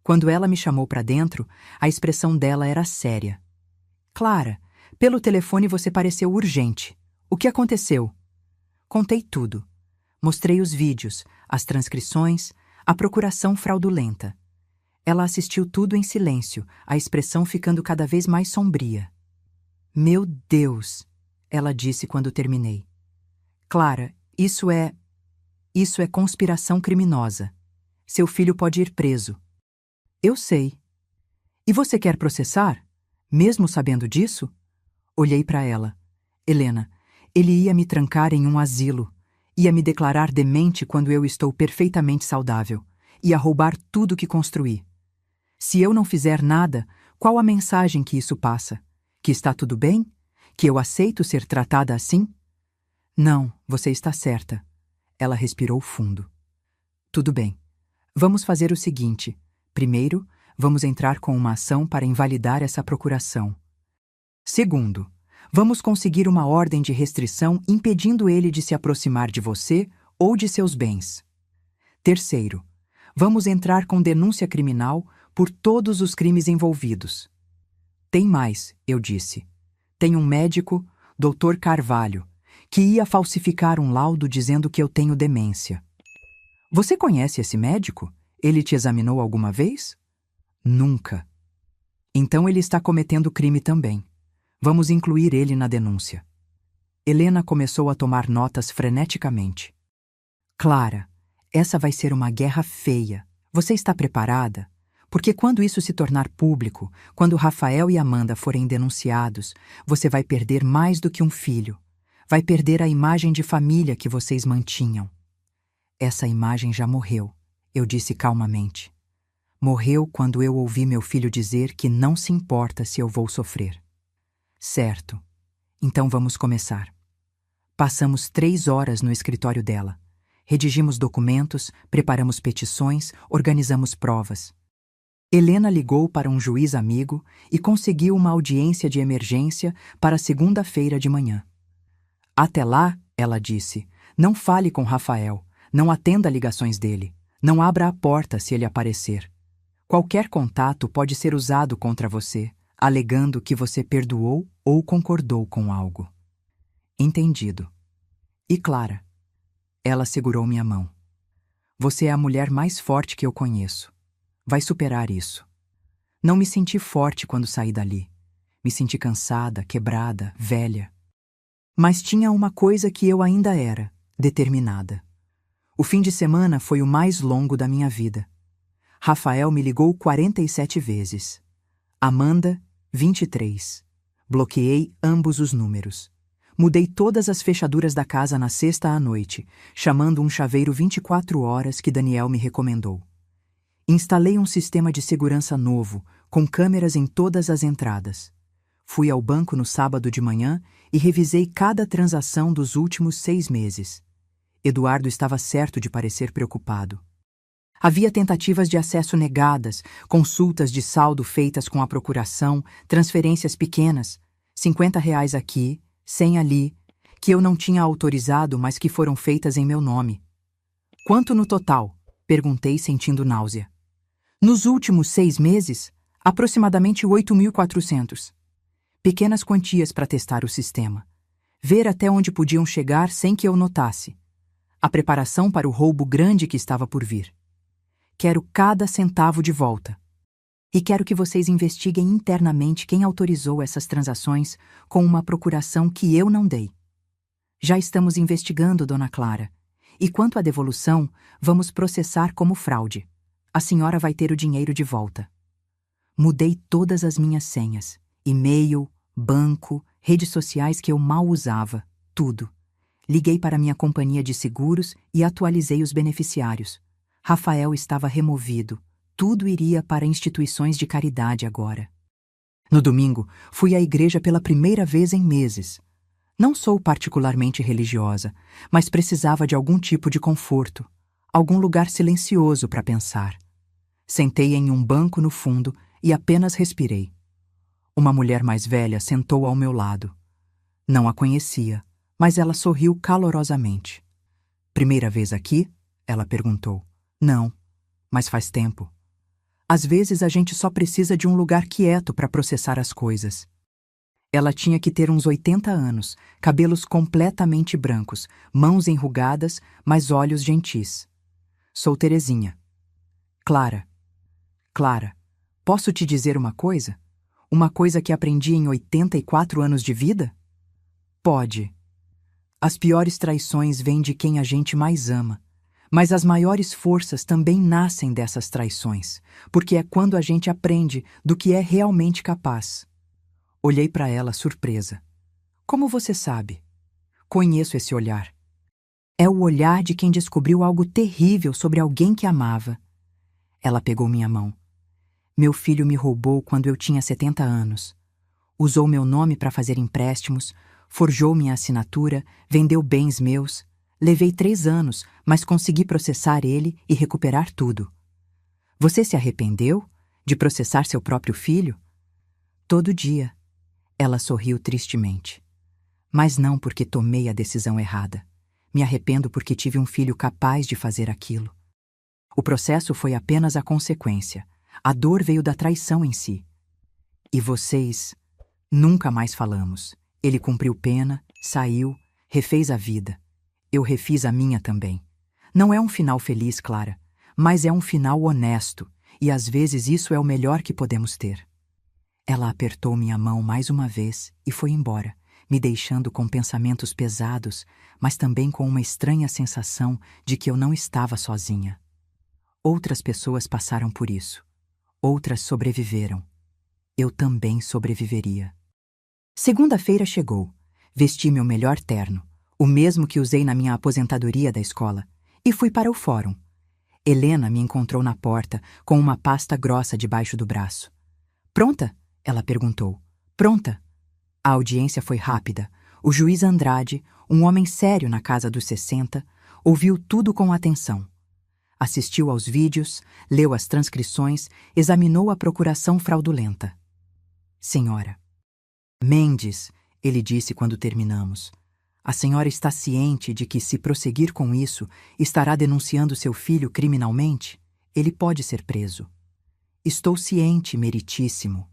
Speaker 1: Quando ela me chamou para dentro, a expressão dela era séria. Clara, pelo telefone você pareceu urgente. O que aconteceu? Contei tudo. Mostrei os vídeos, as transcrições, a procuração fraudulenta. Ela assistiu tudo em silêncio, a expressão ficando cada vez mais sombria. Meu Deus, ela disse quando terminei. Clara, isso é conspiração criminosa. Seu filho pode ir preso. Eu sei. E você quer processar? Mesmo sabendo disso? Olhei para ela. Helena, ele ia me trancar em um asilo. Ia me declarar demente quando eu estou perfeitamente saudável. Ia roubar tudo que construí. Se eu não fizer nada, qual a mensagem que isso passa? Que está tudo bem? Que eu aceito ser tratada assim? Não, você está certa. Ela respirou fundo. Tudo bem. Vamos fazer o seguinte. Primeiro, vamos entrar com uma ação para invalidar essa procuração. Segundo, vamos conseguir uma ordem de restrição impedindo ele de se aproximar de você ou de seus bens. Terceiro, vamos entrar com denúncia criminal por todos os crimes envolvidos. Tem mais, eu disse. Tem um médico, Dr. Carvalho, que ia falsificar um laudo dizendo que eu tenho demência. Você conhece esse médico? Ele te examinou alguma vez? Nunca. Então ele está cometendo crime também. Vamos incluir ele na denúncia. Helena começou a tomar notas freneticamente. Clara, essa vai ser uma guerra feia. Você está preparada? Porque quando isso se tornar público, quando Rafael e Amanda forem denunciados, você vai perder mais do que um filho. Vai perder a imagem de família que vocês mantinham. Essa imagem já morreu, eu disse calmamente. Morreu quando eu ouvi meu filho dizer que não se importa se eu vou sofrer. Certo. Então vamos começar. Passamos 3 horas no escritório dela. Redigimos documentos, preparamos petições, organizamos provas. Helena ligou para um juiz amigo e conseguiu uma audiência de emergência para segunda-feira de manhã. Até lá, ela disse, não fale com Rafael, não atenda ligações dele, não abra a porta se ele aparecer. Qualquer contato pode ser usado contra você, alegando que você perdoou ou concordou com algo. Entendido. E Clara? Ela segurou minha mão. Você é a mulher mais forte que eu conheço. Vai superar isso. Não me senti forte quando saí dali. Me senti cansada, quebrada, velha. Mas tinha uma coisa que eu ainda era, determinada. O fim de semana foi o mais longo da minha vida. Rafael me ligou 47 vezes. Amanda, 23. Bloqueei ambos os números. Mudei todas as fechaduras da casa na sexta à noite, chamando um chaveiro 24 horas que Daniel me recomendou. Instalei um sistema de segurança novo, com câmeras em todas as entradas. Fui ao banco no sábado de manhã e revisei cada transação dos últimos 6 meses. Eduardo estava certo de parecer preocupado. Havia tentativas de acesso negadas, consultas de saldo feitas com a procuração, transferências pequenas, R$ 50 aqui, 100 ali, que eu não tinha autorizado, mas que foram feitas em meu nome. Quanto no total? Perguntei, sentindo náusea. Nos últimos 6 meses, aproximadamente 8.400. Pequenas quantias para testar o sistema. Ver até onde podiam chegar sem que eu notasse. A preparação para o roubo grande que estava por vir. Quero cada centavo de volta. E quero que vocês investiguem internamente quem autorizou essas transações com uma procuração que eu não dei. Já estamos investigando, Dona Clara. E quanto à devolução, vamos processar como fraude. A senhora vai ter o dinheiro de volta. Mudei todas as minhas senhas. E-mail, banco, redes sociais que eu mal usava. Tudo. Liguei para minha companhia de seguros e atualizei os beneficiários. Rafael estava removido. Tudo iria para instituições de caridade agora. No domingo, fui à igreja pela primeira vez em meses. Não sou particularmente religiosa, mas precisava de algum tipo de conforto, algum lugar silencioso para pensar. Sentei em um banco no fundo e apenas respirei. Uma mulher mais velha sentou ao meu lado. Não a conhecia, mas ela sorriu calorosamente. Primeira vez aqui? Ela perguntou. Não, mas faz tempo. Às vezes a gente só precisa de um lugar quieto para processar as coisas. Ela tinha que ter uns 80 anos, cabelos completamente brancos, mãos enrugadas, mas olhos gentis. Sou Terezinha. Clara. Clara, posso te dizer uma coisa? Uma coisa que aprendi em 84 anos de vida? Pode. As piores traições vêm de quem a gente mais ama. Mas as maiores forças também nascem dessas traições, porque é quando a gente aprende do que é realmente capaz. Olhei para ela surpresa. Como você sabe? Conheço esse olhar. É o olhar de quem descobriu algo terrível sobre alguém que amava. Ela pegou minha mão. Meu filho me roubou quando eu tinha 70 anos. Usou meu nome para fazer empréstimos, forjou minha assinatura, vendeu bens meus. Levei 3 anos, mas consegui processar ele e recuperar tudo. Você se arrependeu de processar seu próprio filho? Todo dia. Ela sorriu tristemente. Mas não porque tomei a decisão errada. Me arrependo porque tive um filho capaz de fazer aquilo. O processo foi apenas a consequência. A dor veio da traição em si. E vocês? Nunca mais falamos. Ele cumpriu pena, saiu, refez a vida. Eu refiz a minha também. Não é um final feliz, Clara, mas é um final honesto, e às vezes isso é o melhor que podemos ter. Ela apertou minha mão mais uma vez e foi embora, me deixando com pensamentos pesados, mas também com uma estranha sensação de que eu não estava sozinha. Outras pessoas passaram por isso. Outras sobreviveram. Eu também sobreviveria. Segunda-feira chegou. Vesti meu melhor terno, o mesmo que usei na minha aposentadoria da escola, e fui para o fórum. Helena me encontrou na porta, com uma pasta grossa debaixo do braço. Pronta? Ela perguntou. Pronta. A audiência foi rápida. O juiz Andrade, um homem sério na casa dos 60, ouviu tudo com atenção. Assistiu aos vídeos, leu as transcrições, examinou a procuração fraudulenta. Senhora. Mendes, ele disse quando terminamos. A senhora está ciente de que, se prosseguir com isso, estará denunciando seu filho criminalmente? Ele pode ser preso. Estou ciente, meritíssimo.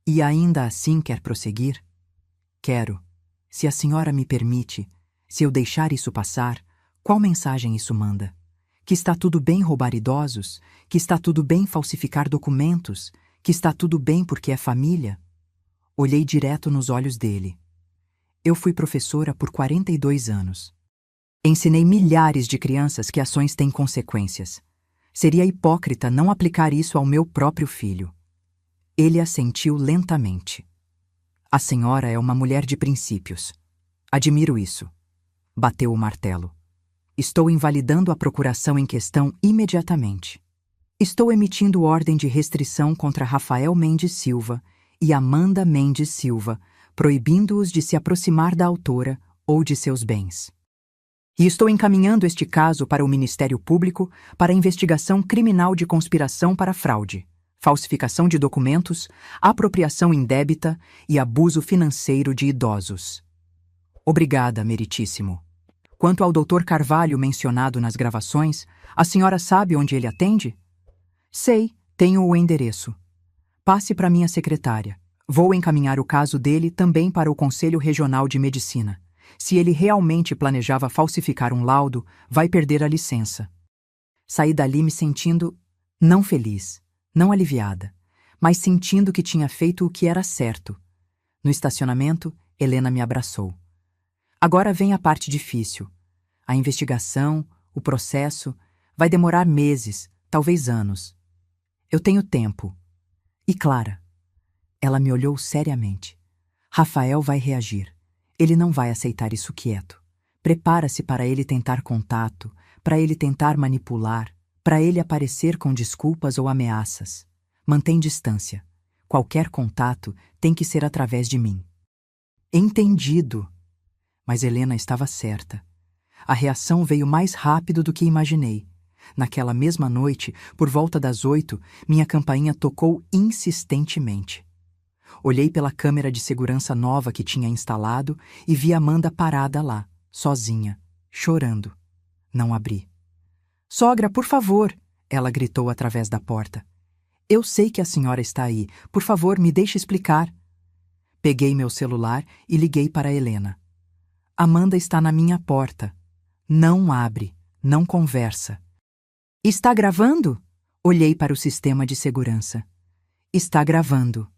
Speaker 1: E ainda assim quer prosseguir? Quero. Se a senhora me permite, se eu deixar isso passar, qual mensagem isso manda? Que está tudo bem roubar idosos? Que está tudo bem falsificar documentos? Que está tudo bem porque é família? Olhei direto nos olhos dele. Eu fui professora por 42 anos. Ensinei milhares de crianças que ações têm consequências. Seria hipócrita não aplicar isso ao meu próprio filho. Ele assentiu lentamente. A senhora é uma mulher de princípios. Admiro isso. Bateu o martelo. Estou invalidando a procuração em questão imediatamente. Estou emitindo ordem de restrição contra Rafael Mendes Silva e Amanda Mendes Silva, proibindo-os de se aproximar da autora ou de seus bens. E estou encaminhando este caso para o Ministério Público para investigação criminal de conspiração para fraude, falsificação de documentos, apropriação indébita e abuso financeiro de idosos. Obrigada, meritíssimo. Quanto ao Dr. Carvalho mencionado nas gravações, a senhora sabe onde ele atende? Sei, tenho o endereço. Passe para minha secretária. Vou encaminhar o caso dele também para o Conselho Regional de Medicina. Se ele realmente planejava falsificar um laudo, vai perder a licença. Saí dali me sentindo não feliz, não aliviada, mas sentindo que tinha feito o que era certo. No estacionamento, Helena me abraçou. Agora vem a parte difícil. A investigação, o processo, vai demorar meses, talvez anos. Eu tenho tempo. E Clara? Ela me olhou seriamente. Rafael vai reagir. Ele não vai aceitar isso quieto. Prepara-se para ele tentar contato, para ele tentar manipular, para ele aparecer com desculpas ou ameaças. Mantém distância. Qualquer contato tem que ser através de mim. Entendido. Mas Helena estava certa. A reação veio mais rápido do que imaginei. Naquela mesma noite, por volta das 8, minha campainha tocou insistentemente. Olhei pela câmera de segurança nova que tinha instalado e vi Amanda parada lá, sozinha, chorando. Não abri. Sogra, por favor, ela gritou através da porta. Eu sei que a senhora está aí. Por favor, me deixe explicar. Peguei meu celular e liguei para Helena. Amanda está na minha porta. Não abre, não conversa. Está gravando? Olhei para o sistema de segurança. Está gravando.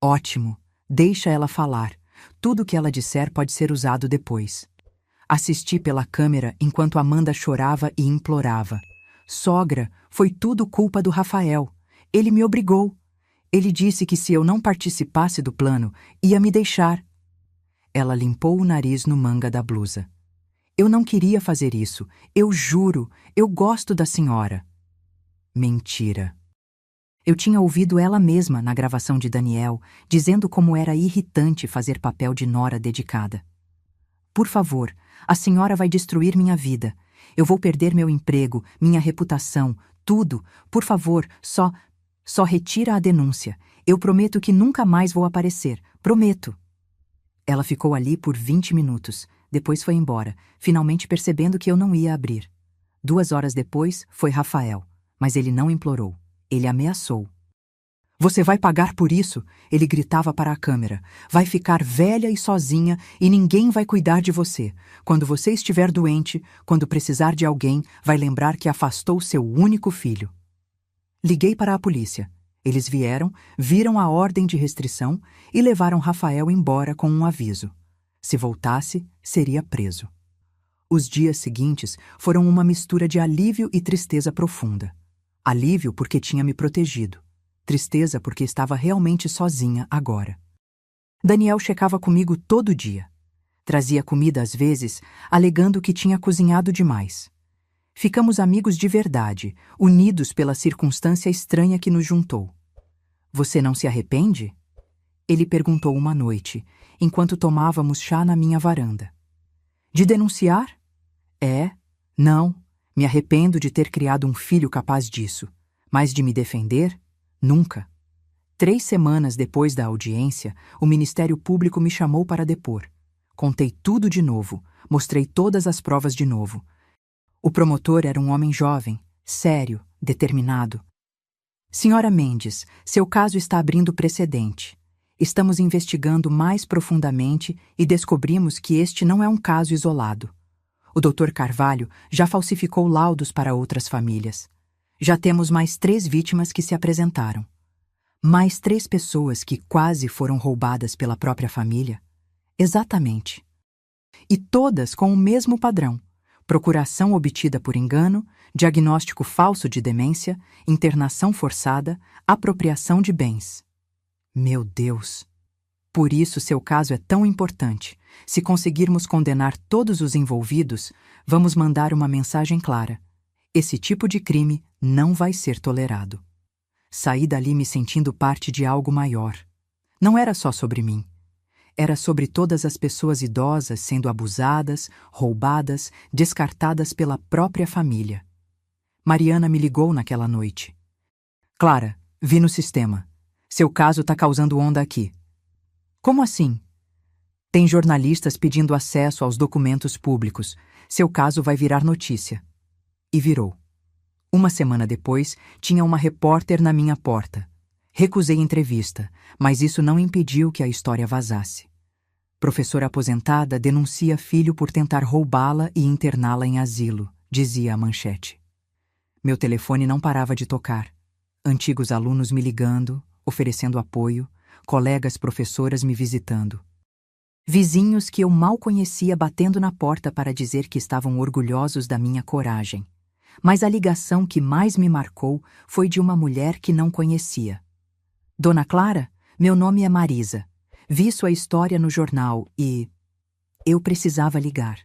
Speaker 1: Ótimo, deixa ela falar. Tudo o que ela disser pode ser usado depois. Assisti pela câmera enquanto Amanda chorava e implorava. Sogra, foi tudo culpa do Rafael. Ele me obrigou. Ele disse que se eu não participasse do plano, ia me deixar. Ela limpou o nariz no manga da blusa. Eu não queria fazer isso. Eu juro, eu gosto da senhora. Mentira. Eu tinha ouvido ela mesma na gravação de Daniel, dizendo como era irritante fazer papel de nora dedicada. Por favor, a senhora vai destruir minha vida. Eu vou perder meu emprego, minha reputação, tudo. Por favor, só retira a denúncia. Eu prometo que nunca mais vou aparecer. Prometo. Ela ficou ali por 20 minutos. Depois foi embora, finalmente percebendo que eu não ia abrir. 2 horas depois, foi Rafael. Mas ele não implorou. Ele ameaçou. Você vai pagar por isso, ele gritava para a câmera. Vai ficar velha e sozinha e ninguém vai cuidar de você. Quando você estiver doente, quando precisar de alguém, vai lembrar que afastou seu único filho. Liguei para a polícia. Eles vieram, viram a ordem de restrição e levaram Rafael embora com um aviso. Se voltasse, seria preso. Os dias seguintes foram uma mistura de alívio e tristeza profunda. Alívio porque tinha me protegido. Tristeza porque estava realmente sozinha agora. Daniel checava comigo todo dia. Trazia comida às vezes, alegando que tinha cozinhado demais. Ficamos amigos de verdade, unidos pela circunstância estranha que nos juntou. Você não se arrepende? Ele perguntou uma noite, enquanto tomávamos chá na minha varanda. De denunciar? Não. Me arrependo de ter criado um filho capaz disso. Mas de me defender? Nunca. 3 semanas depois da audiência, o Ministério Público me chamou para depor. Contei tudo de novo, mostrei todas as provas de novo. O promotor era um homem jovem, sério, determinado. Senhora Mendes, seu caso está abrindo precedente. Estamos investigando mais profundamente e descobrimos que este não é um caso isolado. O Dr. Carvalho já falsificou laudos para outras famílias. Já temos mais 3 vítimas que se apresentaram. Mais 3 pessoas que quase foram roubadas pela própria família. Exatamente. E todas com o mesmo padrão: procuração obtida por engano, diagnóstico falso de demência, internação forçada, apropriação de bens. Meu Deus! Por isso seu caso é tão importante. Se conseguirmos condenar todos os envolvidos, vamos mandar uma mensagem clara. Esse tipo de crime não vai ser tolerado. Saí dali me sentindo parte de algo maior. Não era só sobre mim. Era sobre todas as pessoas idosas sendo abusadas, roubadas, descartadas pela própria família. Mariana me ligou naquela noite. Clara, vi no sistema. Seu caso tá causando onda aqui. Como assim? Tem jornalistas pedindo acesso aos documentos públicos. Seu caso vai virar notícia. E virou. Uma semana depois, tinha uma repórter na minha porta. Recusei entrevista, mas isso não impediu que a história vazasse. Professora aposentada denuncia filho por tentar roubá-la e interná-la em asilo, dizia a manchete. Meu telefone não parava de tocar. Antigos alunos me ligando, oferecendo apoio, colegas professoras me visitando. Vizinhos que eu mal conhecia batendo na porta para dizer que estavam orgulhosos da minha coragem. Mas a ligação que mais me marcou foi de uma mulher que não conhecia. Dona Clara, meu nome é Marisa. Vi sua história no jornal e... eu precisava ligar.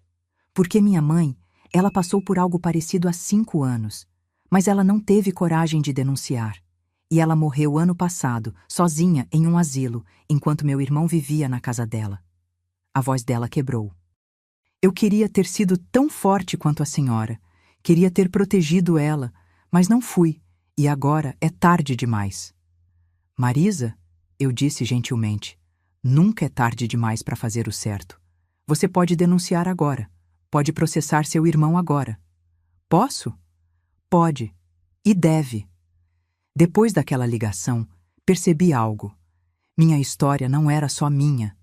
Speaker 1: Porque minha mãe, ela passou por algo parecido há 5 anos, mas ela não teve coragem de denunciar. E ela morreu ano passado, sozinha, em um asilo, enquanto meu irmão vivia na casa dela. A voz dela quebrou. Eu queria ter sido tão forte quanto a senhora. Queria ter protegido ela, mas não fui, e agora é tarde demais. Marisa, eu disse gentilmente, nunca é tarde demais para fazer o certo. Você pode denunciar agora. Pode processar seu irmão agora. Posso? Pode. E deve. Depois daquela ligação, percebi algo. Minha história não era só minha.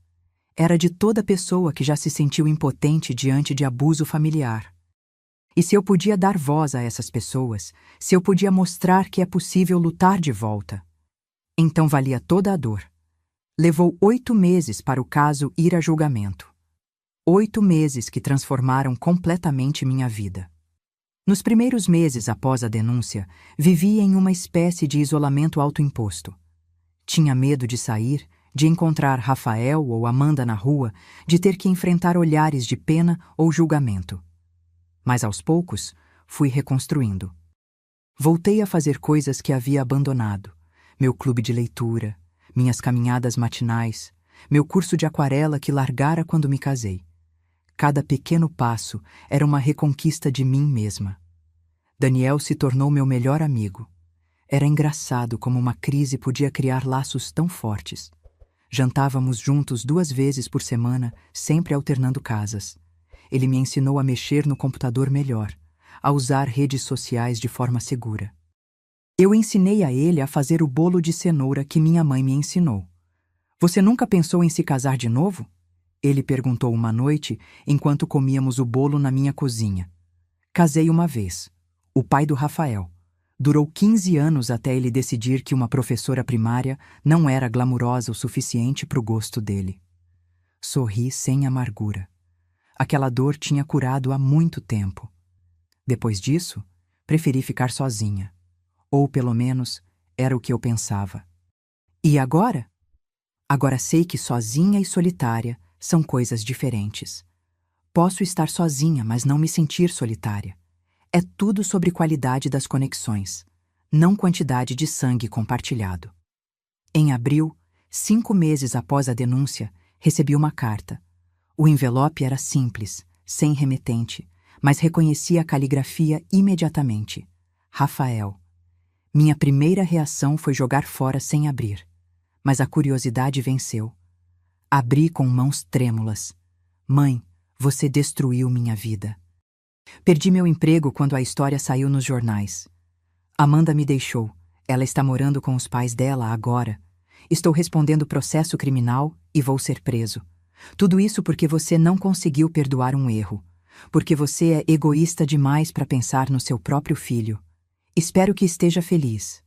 Speaker 1: Era de toda pessoa que já se sentiu impotente diante de abuso familiar. E se eu podia dar voz a essas pessoas, se eu podia mostrar que é possível lutar de volta, então valia toda a dor. Levou 8 meses para o caso ir a julgamento. 8 meses que transformaram completamente minha vida. Nos primeiros meses após a denúncia, vivi em uma espécie de isolamento autoimposto. Tinha medo de sair, de encontrar Rafael ou Amanda na rua, de ter que enfrentar olhares de pena ou julgamento. Mas aos poucos, fui reconstruindo. Voltei a fazer coisas que havia abandonado. Meu clube de leitura, minhas caminhadas matinais, meu curso de aquarela que largara quando me casei. Cada pequeno passo era uma reconquista de mim mesma. Daniel se tornou meu melhor amigo. Era engraçado como uma crise podia criar laços tão fortes. Jantávamos juntos 2 vezes por semana, sempre alternando casas. Ele me ensinou a mexer no computador melhor, a usar redes sociais de forma segura. Eu ensinei a ele a fazer o bolo de cenoura que minha mãe me ensinou. Você nunca pensou em se casar de novo? Ele perguntou uma noite, enquanto comíamos o bolo na minha cozinha. Casei uma vez. O pai do Rafael. Durou 15 anos até ele decidir que uma professora primária não era glamurosa o suficiente para o gosto dele. Sorri sem amargura. Aquela dor tinha curado há muito tempo. Depois disso, preferi ficar sozinha. Ou, pelo menos, era o que eu pensava. E agora? Agora sei que sozinha e solitária são coisas diferentes. Posso estar sozinha, mas não me sentir solitária. É tudo sobre qualidade das conexões, não quantidade de sangue compartilhado. Em abril, 5 meses após a denúncia, recebi uma carta. O envelope era simples, sem remetente, mas reconheci a caligrafia imediatamente. Rafael. Minha primeira reação foi jogar fora sem abrir, mas a curiosidade venceu. Abri com mãos trêmulas. Mãe, você destruiu minha vida. Perdi meu emprego quando a história saiu nos jornais. Amanda me deixou. Ela está morando com os pais dela agora. Estou respondendo processo criminal e vou ser preso. Tudo isso porque você não conseguiu perdoar um erro. Porque você é egoísta demais para pensar no seu próprio filho. Espero que esteja feliz.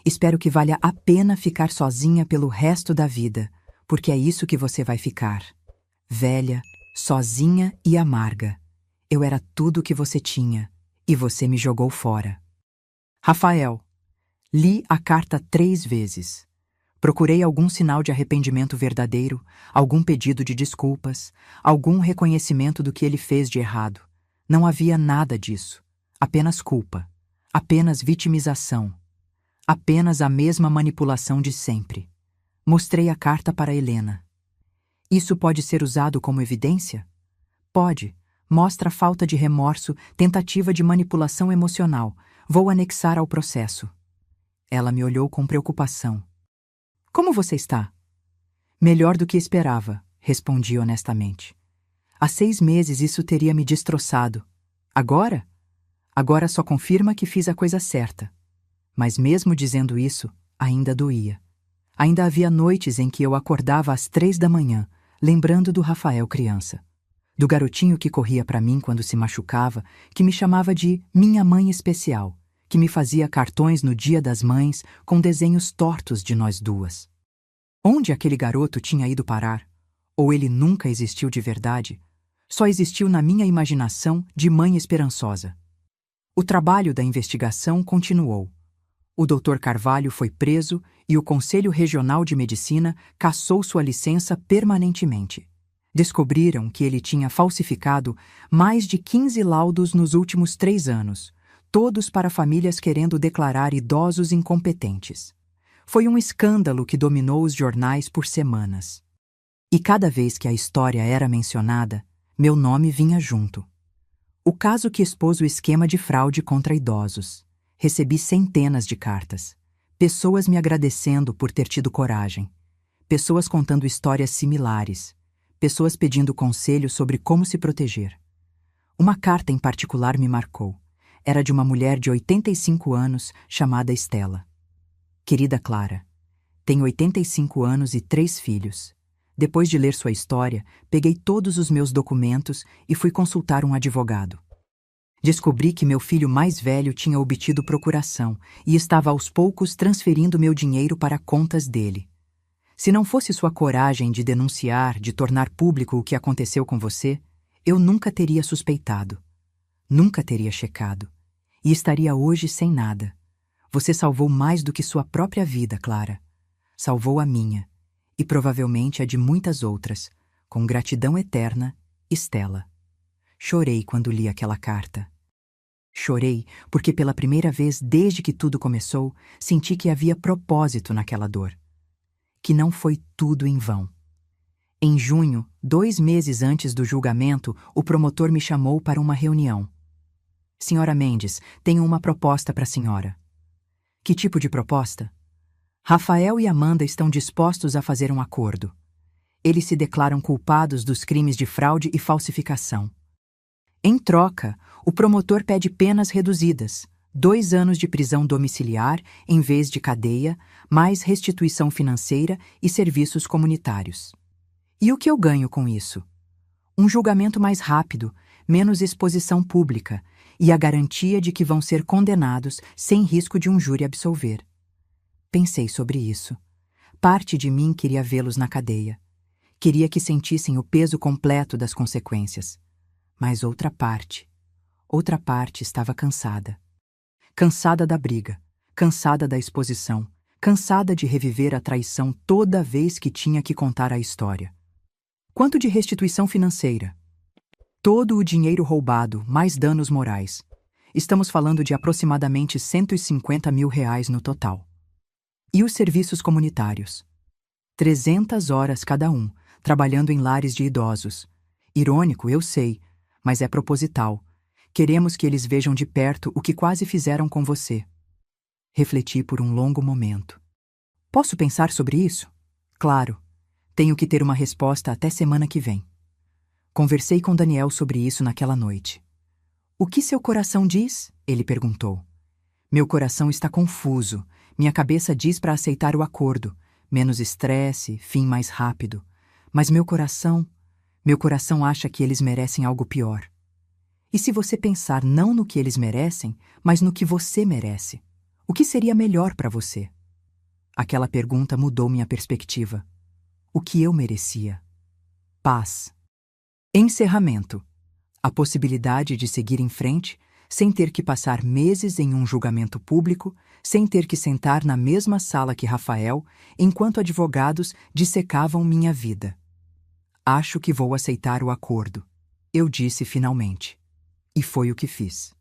Speaker 1: Espero que valha a pena ficar sozinha pelo resto da vida, porque é isso que você vai ficar. Velha, sozinha e amarga. Eu era tudo o que você tinha, e você me jogou fora. Rafael, li a carta 3 vezes. Procurei algum sinal de arrependimento verdadeiro, algum pedido de desculpas, algum reconhecimento do que ele fez de errado. Não havia nada disso. Apenas culpa. Apenas vitimização. Apenas a mesma manipulação de sempre. Mostrei a carta para Helena. Isso pode ser usado como evidência? Pode. Mostra falta de remorso, tentativa de manipulação emocional. Vou anexar ao processo. Ela me olhou com preocupação. Como você está? Melhor do que esperava, respondi honestamente. Há 6 meses isso teria me destroçado. Agora? Agora só confirma que fiz a coisa certa. Mas mesmo dizendo isso, ainda doía. Ainda havia noites em que eu acordava às 3 da manhã, lembrando do Rafael criança. Do garotinho que corria para mim quando se machucava, que me chamava de minha mãe especial, que me fazia cartões no Dia das Mães com desenhos tortos de nós duas. Onde aquele garoto tinha ido parar? Ou ele nunca existiu de verdade? Só existiu na minha imaginação de mãe esperançosa. O trabalho da investigação continuou. O Dr. Carvalho foi preso e o Conselho Regional de Medicina cassou sua licença permanentemente. Descobriram que ele tinha falsificado mais de 15 laudos nos últimos 3 anos, todos para famílias querendo declarar idosos incompetentes. Foi um escândalo que dominou os jornais por semanas. E cada vez que a história era mencionada, meu nome vinha junto. O caso que expôs o esquema de fraude contra idosos. Recebi centenas de cartas. Pessoas me agradecendo por ter tido coragem. Pessoas contando histórias similares. Pessoas pedindo conselhos sobre como se proteger. Uma carta em particular me marcou. Era de uma mulher de 85 anos chamada Estela. Querida Clara, tenho 85 anos e 3 filhos. Depois de ler sua história, peguei todos os meus documentos e fui consultar um advogado. Descobri que meu filho mais velho tinha obtido procuração e estava aos poucos transferindo meu dinheiro para contas dele. Se não fosse sua coragem de denunciar, de tornar público o que aconteceu com você, eu nunca teria suspeitado. Nunca teria checado. E estaria hoje sem nada. Você salvou mais do que sua própria vida, Clara. Salvou a minha, e provavelmente a de muitas outras, com gratidão eterna, Estela. Chorei quando li aquela carta. Chorei porque pela primeira vez desde que tudo começou, senti que havia propósito naquela dor. Que não foi tudo em vão. Em junho, 2 meses antes do julgamento, o promotor me chamou para uma reunião. Senhora Mendes, tenho uma proposta para a senhora. Que tipo de proposta? Rafael e Amanda estão dispostos a fazer um acordo. Eles se declaram culpados dos crimes de fraude e falsificação. Em troca, o promotor pede penas reduzidas, 2 anos de prisão domiciliar em vez de cadeia, mais restituição financeira e serviços comunitários. E o que eu ganho com isso? Um julgamento mais rápido, menos exposição pública e a garantia de que vão ser condenados sem risco de um júri absolver. Pensei sobre isso. Parte de mim queria vê-los na cadeia. Queria que sentissem o peso completo das consequências. Mas outra parte estava cansada. Cansada da briga, cansada da exposição, cansada de reviver a traição toda vez que tinha que contar a história. Quanto de restituição financeira? Todo o dinheiro roubado, mais danos morais. Estamos falando de aproximadamente R$150 mil no total. E os serviços comunitários? 300 horas cada um, trabalhando em lares de idosos. Irônico, eu sei, mas é proposital. Queremos que eles vejam de perto o que quase fizeram com você. Refleti por um longo momento. Posso pensar sobre isso? Claro. Tenho que ter uma resposta até semana que vem. Conversei com Daniel sobre isso naquela noite. O que seu coração diz? Ele perguntou. Meu coração está confuso. Minha cabeça diz para aceitar o acordo. Menos estresse, fim mais rápido. Mas meu coração acha que eles merecem algo pior. E se você pensar não no que eles merecem, mas no que você merece? O que seria melhor para você? Aquela pergunta mudou minha perspectiva. O que eu merecia? Paz. Encerramento. A possibilidade de seguir em frente, sem ter que passar meses em um julgamento público, sem ter que sentar na mesma sala que Rafael, enquanto advogados dissecavam minha vida. Acho que vou aceitar o acordo, eu disse finalmente. E foi o que fiz.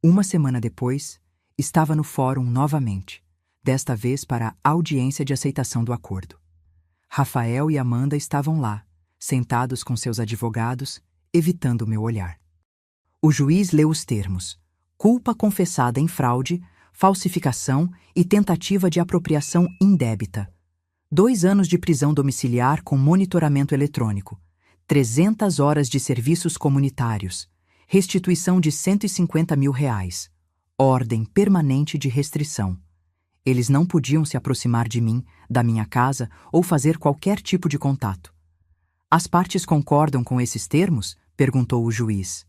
Speaker 1: 1 semana depois, estava no fórum novamente, desta vez para a audiência de aceitação do acordo. Rafael e Amanda estavam lá, sentados com seus advogados, evitando meu olhar. O juiz leu os termos: culpa confessada em fraude, falsificação e tentativa de apropriação indébita. 2 anos de prisão domiciliar com monitoramento eletrônico. 300 horas de serviços comunitários. Restituição de R$150 mil. Ordem permanente de restrição. Eles não podiam se aproximar de mim, da minha casa ou fazer qualquer tipo de contato. As partes concordam com esses termos? Perguntou o juiz.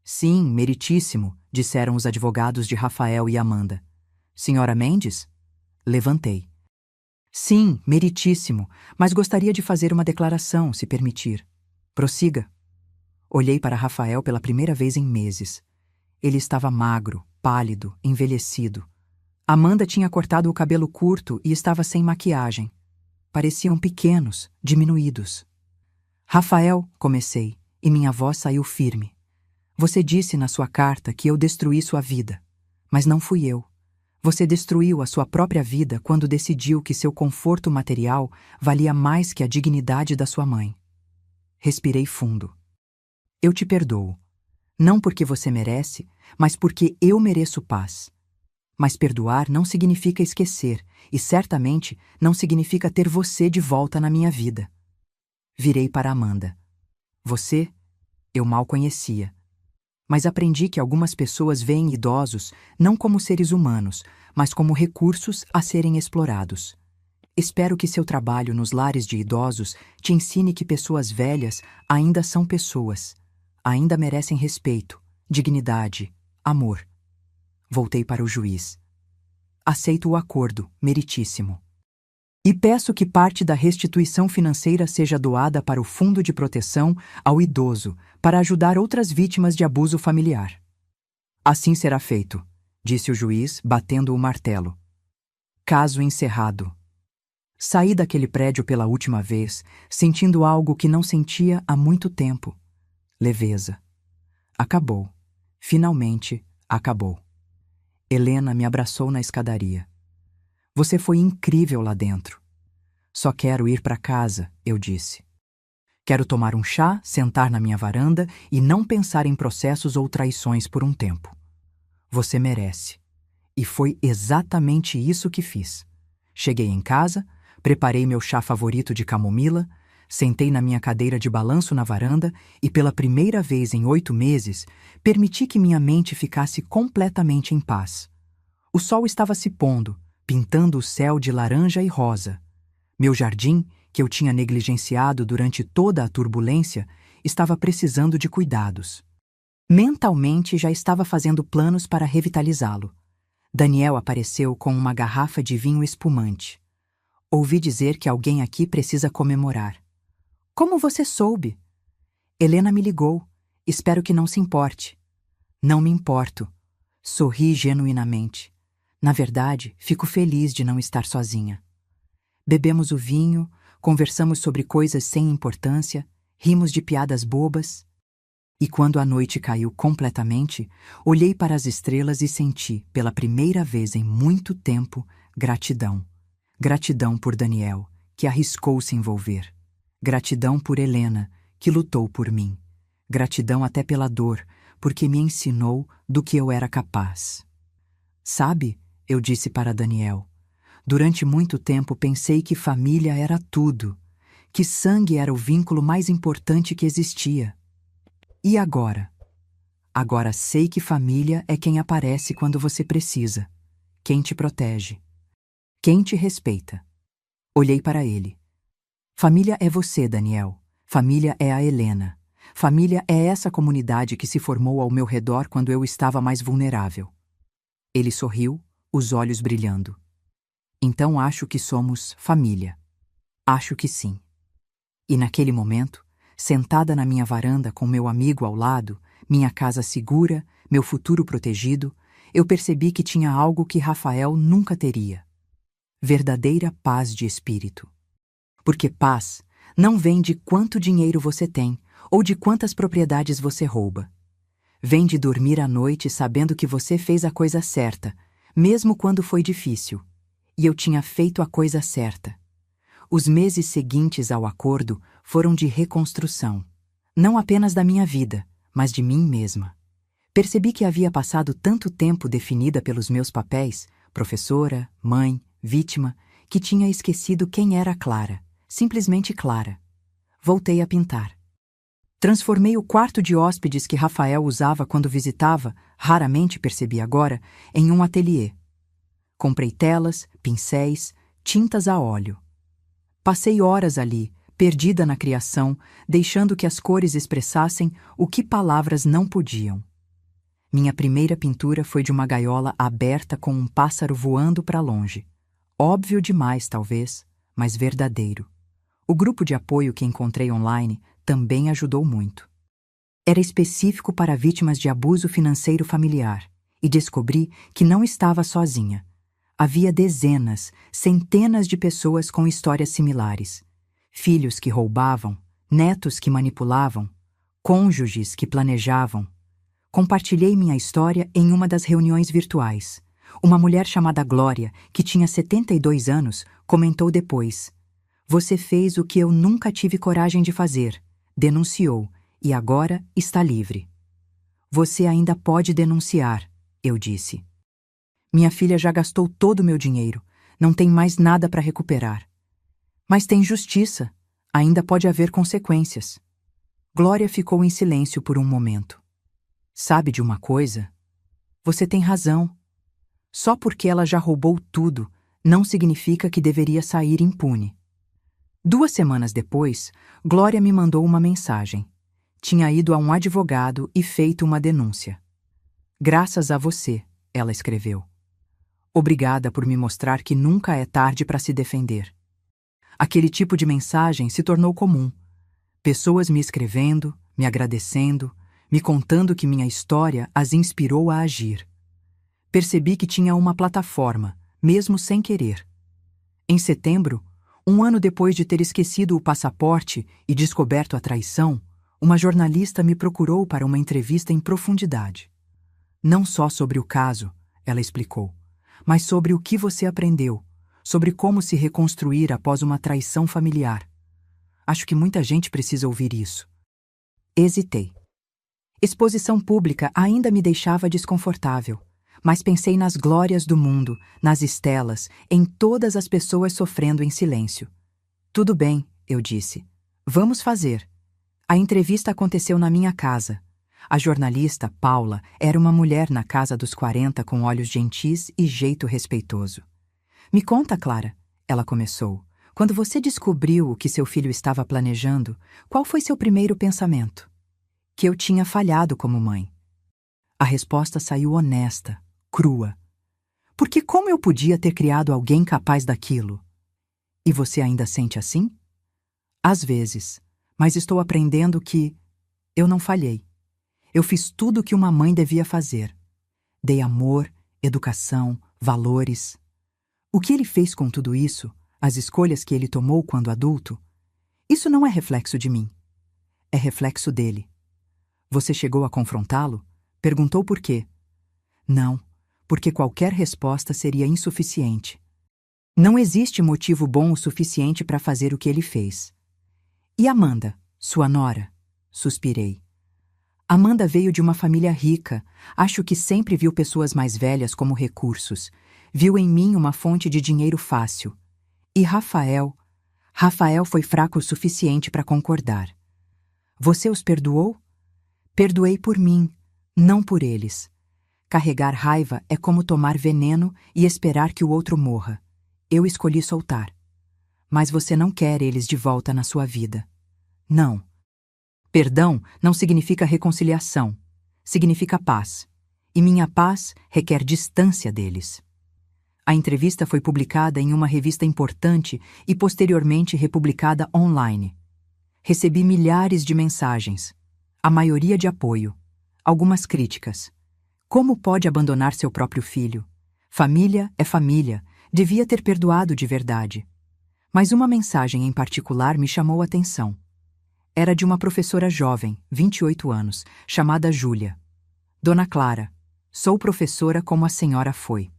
Speaker 1: Sim, meritíssimo, disseram os advogados de Rafael e Amanda. Senhora Mendes? Levantei. Sim, meritíssimo, mas gostaria de fazer uma declaração, se permitir. Prossiga. Olhei para Rafael pela primeira vez em meses. Ele estava magro, pálido, envelhecido. Amanda tinha cortado o cabelo curto e estava sem maquiagem. Pareciam pequenos, diminuídos. Rafael, comecei, e minha voz saiu firme. Você disse na sua carta que eu destruí sua vida, mas não fui eu. Você destruiu a sua própria vida quando decidiu que seu conforto material valia mais que a dignidade da sua mãe. Respirei fundo. Eu te perdoo. Não porque você merece, mas porque eu mereço paz. Mas perdoar não significa esquecer, e certamente não significa ter você de volta na minha vida. Virei para Amanda. Você, eu mal conhecia. Mas aprendi que algumas pessoas veem idosos não como seres humanos, mas como recursos a serem explorados. Espero que seu trabalho nos lares de idosos te ensine que pessoas velhas ainda são pessoas, ainda merecem respeito, dignidade, amor. Voltei para o juiz. Aceito o acordo, meritíssimo. E peço que parte da restituição financeira seja doada para o Fundo de Proteção ao Idoso, para ajudar outras vítimas de abuso familiar. Assim será feito, disse o juiz, batendo o martelo. Caso encerrado. Saí daquele prédio pela última vez, sentindo algo que não sentia há muito tempo. Leveza. Acabou. Finalmente, acabou. Helena me abraçou na escadaria. Você foi incrível lá dentro. Só quero ir para casa, eu disse. Quero tomar um chá, sentar na minha varanda e não pensar em processos ou traições por um tempo. Você merece. E foi exatamente isso que fiz. Cheguei em casa, preparei meu chá favorito de camomila, sentei na minha cadeira de balanço na varanda e, pela primeira vez em 8 meses, permiti que minha mente ficasse completamente em paz. O sol estava se pondo, pintando o céu de laranja e rosa. Meu jardim, que eu tinha negligenciado durante toda a turbulência, estava precisando de cuidados. Mentalmente já estava fazendo planos para revitalizá-lo. Daniel apareceu com uma garrafa de vinho espumante. Ouvi dizer que alguém aqui precisa comemorar. Como você soube? Helena me ligou. Espero que não se importe. Não me importo. Sorri genuinamente. Na verdade, fico feliz de não estar sozinha. Bebemos o vinho, conversamos sobre coisas sem importância, rimos de piadas bobas. E quando a noite caiu completamente, olhei para as estrelas e senti, pela primeira vez em muito tempo, gratidão. Gratidão por Daniel, que arriscou se envolver. Gratidão por Helena, que lutou por mim. Gratidão até pela dor, porque me ensinou do que eu era capaz. Sabe, eu disse para Daniel, durante muito tempo pensei que família era tudo, que sangue era o vínculo mais importante que existia. E agora? Agora sei que família é quem aparece quando você precisa, quem te protege, quem te respeita. Olhei para ele. Família é você, Daniel. Família é a Helena. Família é essa comunidade que se formou ao meu redor quando eu estava mais vulnerável. Ele sorriu, os olhos brilhando. Então acho que somos família. Acho que sim. E naquele momento, sentada na minha varanda com meu amigo ao lado, minha casa segura, meu futuro protegido, eu percebi que tinha algo que Rafael nunca teria. Verdadeira paz de espírito. Porque paz não vem de quanto dinheiro você tem ou de quantas propriedades você rouba. Vem de dormir à noite sabendo que você fez a coisa certa, mesmo quando foi difícil. E eu tinha feito a coisa certa. os meses seguintes ao acordo foram de reconstrução. Não apenas da minha vida, mas de mim mesma. Percebi que havia passado tanto tempo definida pelos meus papéis, professora, mãe, vítima, que tinha esquecido quem era Clara, simplesmente Clara. Voltei a pintar. Transformei o quarto de hóspedes que Rafael usava quando visitava, raramente percebi agora, em um ateliê. Comprei telas, pincéis, tintas a óleo. Passei horas ali, perdida na criação, deixando que as cores expressassem o que palavras não podiam. Minha primeira pintura foi de uma gaiola aberta com um pássaro voando para longe. Óbvio demais, talvez, mas verdadeiro. O grupo de apoio que encontrei online também ajudou muito. Era específico para vítimas de abuso financeiro familiar e descobri que não estava sozinha. Havia dezenas, centenas de pessoas com histórias similares. Filhos que roubavam, netos que manipulavam, cônjuges que planejavam. Compartilhei minha história em uma das reuniões virtuais. Uma mulher chamada Glória, que tinha 72 anos, comentou depois: "Você fez o que eu nunca tive coragem de fazer", denunciou, e agora está livre. "Você ainda pode denunciar", eu disse. "Minha filha já gastou todo o meu dinheiro, não tem mais nada para recuperar." "Mas tem justiça, ainda pode haver consequências." Glória ficou em silêncio por um momento. "Sabe de uma coisa? Você tem razão. Só porque ela já roubou tudo, não significa que deveria sair impune." 2 semanas depois, Glória me mandou uma mensagem. Tinha ido a um advogado e feito uma denúncia. "Graças a você", ela escreveu. "Obrigada por me mostrar que nunca é tarde para se defender." Aquele tipo de mensagem se tornou comum. Pessoas me escrevendo, me agradecendo, me contando que minha história as inspirou a agir. Percebi que tinha uma plataforma, mesmo sem querer. Em setembro, um ano depois de ter esquecido o passaporte e descoberto a traição, uma jornalista me procurou para uma entrevista em profundidade. "Não só sobre o caso", ela explicou, "mas sobre o que você aprendeu, sobre como se reconstruir após uma traição familiar. Acho que muita gente precisa ouvir isso." Hesitei. Exposição pública ainda me deixava desconfortável, mas pensei nas glórias do mundo, nas estelas, em todas as pessoas sofrendo em silêncio. "Tudo bem", eu disse. "Vamos fazer." A entrevista aconteceu na minha casa. A jornalista, Paula, era uma mulher na casa dos 40 com olhos gentis e jeito respeitoso. "Me conta, Clara", ela começou. "Quando você descobriu o que seu filho estava planejando, qual foi seu primeiro pensamento?" "Que eu tinha falhado como mãe." A resposta saiu honesta, crua. "Porque como eu podia ter criado alguém capaz daquilo?" "E você ainda sente assim?" "Às vezes, mas estou aprendendo que eu não falhei. Eu fiz tudo o que uma mãe devia fazer. Dei amor, educação, valores." O que ele fez com tudo isso, as escolhas que ele tomou quando adulto, isso não é reflexo de mim. É reflexo dele. "Você chegou a confrontá-lo?" Perguntou por quê. "Não, porque qualquer resposta seria insuficiente. Não existe motivo bom o suficiente para fazer o que ele fez." "E Amanda, sua nora?" Suspirei. "Amanda veio de uma família rica. Acho que sempre viu pessoas mais velhas como recursos. Viu em mim uma fonte de dinheiro fácil. E Rafael? Rafael foi fraco o suficiente para concordar." "Você os perdoou?" "Perdoei por mim, não por eles. Carregar raiva é como tomar veneno e esperar que o outro morra. Eu escolhi soltar." "Mas você não quer eles de volta na sua vida." "Não. Perdão não significa reconciliação. Significa paz. E minha paz requer distância deles." A entrevista foi publicada em uma revista importante e posteriormente republicada online. Recebi milhares de mensagens, a maioria de apoio, algumas críticas. Como pode abandonar seu próprio filho? Família é família, devia ter perdoado de verdade. Mas uma mensagem em particular me chamou a atenção. Era de uma professora jovem, 28 anos, chamada Júlia. "Dona Clara, sou professora como a senhora foi.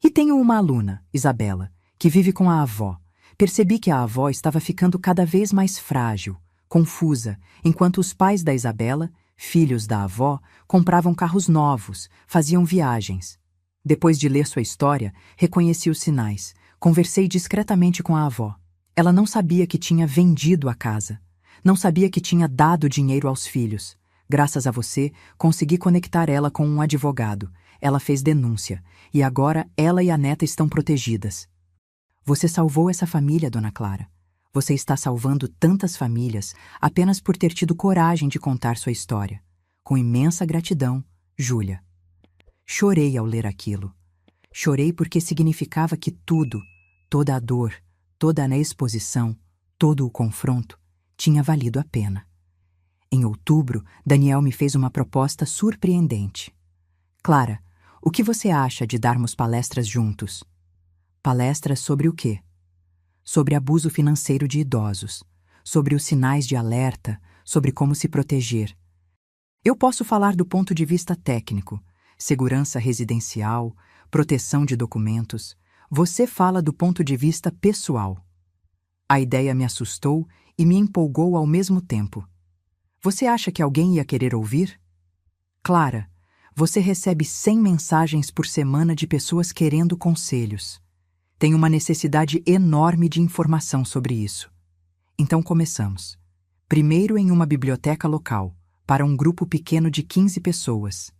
Speaker 1: E tenho uma aluna, Isabela, que vive com a avó. Percebi que a avó estava ficando cada vez mais frágil, confusa, enquanto os pais da Isabela, filhos da avó, compravam carros novos, faziam viagens. Depois de ler sua história, reconheci os sinais. Conversei discretamente com a avó. Ela não sabia que tinha vendido a casa. Não sabia que tinha dado dinheiro aos filhos. Graças a você, consegui conectar ela com um advogado. Ela fez denúncia. E agora ela e a neta estão protegidas. Você salvou essa família, Dona Clara. Você está salvando tantas famílias apenas por ter tido coragem de contar sua história. Com imensa gratidão, Júlia. Chorei ao ler aquilo. Chorei porque significava que tudo, toda a dor, toda a exposição, todo o confronto, tinha valido a pena. Em outubro, Daniel me fez uma proposta surpreendente. Clara, o que você acha de darmos palestras juntos? Palestras sobre o quê? Sobre abuso financeiro de idosos, sobre os sinais de alerta, sobre como se proteger. Eu posso falar do ponto de vista técnico, segurança residencial, proteção de documentos. Você fala do ponto de vista pessoal. A ideia me assustou e me empolgou ao mesmo tempo. Você acha que alguém ia querer ouvir? Clara, você recebe 100 mensagens por semana de pessoas querendo conselhos. Tem uma necessidade enorme de informação sobre isso. Então começamos. Primeiro em uma biblioteca local, para um grupo pequeno de 15 pessoas.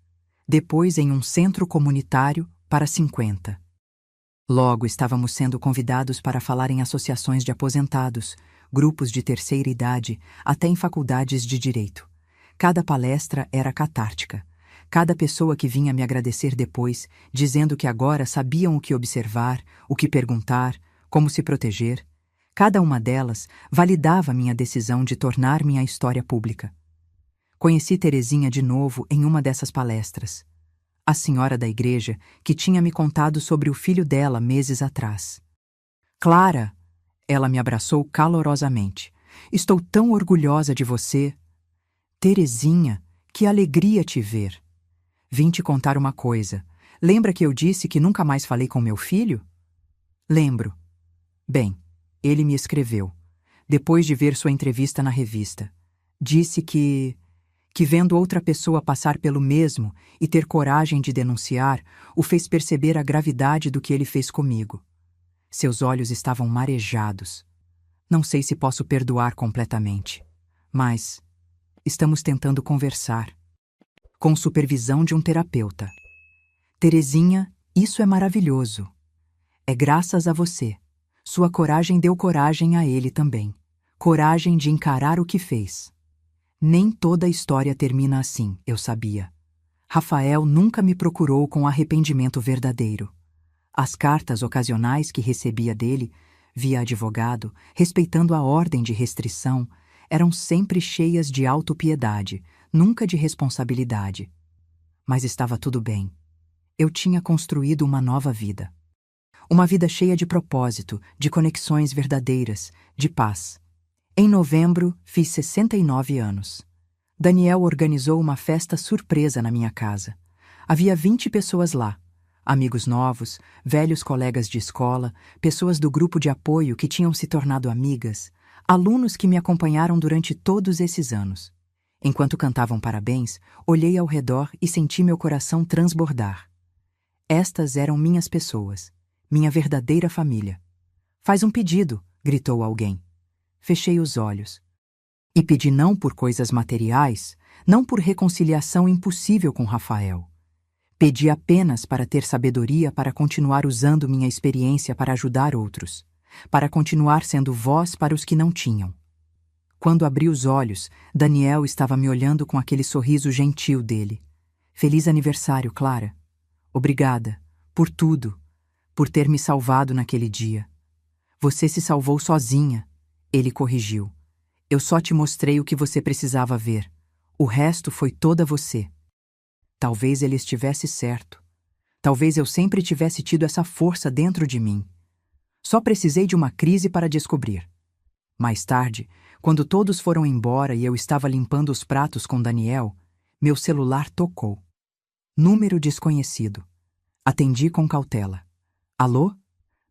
Speaker 1: Depois em um centro comunitário, para 50. Logo estávamos sendo convidados para falar em associações de aposentados, grupos de terceira idade, até em faculdades de direito. Cada palestra era catártica. Cada pessoa que vinha me agradecer depois, dizendo que agora sabiam o que observar, o que perguntar, como se proteger, cada uma delas validava minha decisão de tornar minha história pública. Conheci Terezinha de novo em uma dessas palestras. A senhora da igreja que tinha me contado sobre o filho dela meses atrás. Clara! Ela me abraçou calorosamente. Estou tão orgulhosa de você. Terezinha, que alegria te ver. Vim te contar uma coisa. Lembra que eu disse que nunca mais falei com meu filho? Lembro. Bem, ele me escreveu, depois de ver sua entrevista na revista. Disse que vendo outra pessoa passar pelo mesmo e ter coragem de denunciar, o fez perceber a gravidade do que ele fez comigo. Seus olhos estavam marejados. Não sei se posso perdoar completamente, mas estamos tentando conversar. Com supervisão de um terapeuta. Terezinha, isso é maravilhoso. É graças a você. Sua coragem deu coragem a ele também. Coragem de encarar o que fez. Nem toda a história termina assim, eu sabia. Rafael nunca me procurou com arrependimento verdadeiro. As cartas ocasionais que recebia dele, via advogado, respeitando a ordem de restrição, eram sempre cheias de autopiedade, nunca de responsabilidade. Mas estava tudo bem. Eu tinha construído uma nova vida. Uma vida cheia de propósito, de conexões verdadeiras, de paz. Em novembro, fiz 69 anos. Daniel organizou uma festa surpresa na minha casa. Havia 20 pessoas lá. Amigos novos, velhos colegas de escola, pessoas do grupo de apoio que tinham se tornado amigas, alunos que me acompanharam durante todos esses anos. Enquanto cantavam parabéns, olhei ao redor e senti meu coração transbordar. Estas eram minhas pessoas, minha verdadeira família. Faz um pedido, gritou alguém. Fechei os olhos. E pedi não por coisas materiais, não por reconciliação impossível com Rafael. Pedi apenas para ter sabedoria para continuar usando minha experiência para ajudar outros, para continuar sendo voz para os que não tinham. Quando abri os olhos, Daniel estava me olhando com aquele sorriso gentil dele. Feliz aniversário, Clara. Obrigada, por tudo, por ter me salvado naquele dia. Você se salvou sozinha, ele corrigiu. Eu só te mostrei o que você precisava ver. O resto foi toda você. Talvez ele estivesse certo. Talvez eu sempre tivesse tido essa força dentro de mim. Só precisei de uma crise para descobrir. Mais tarde, quando todos foram embora e eu estava limpando os pratos com Daniel, meu celular tocou. Número desconhecido. Atendi com cautela. Alô?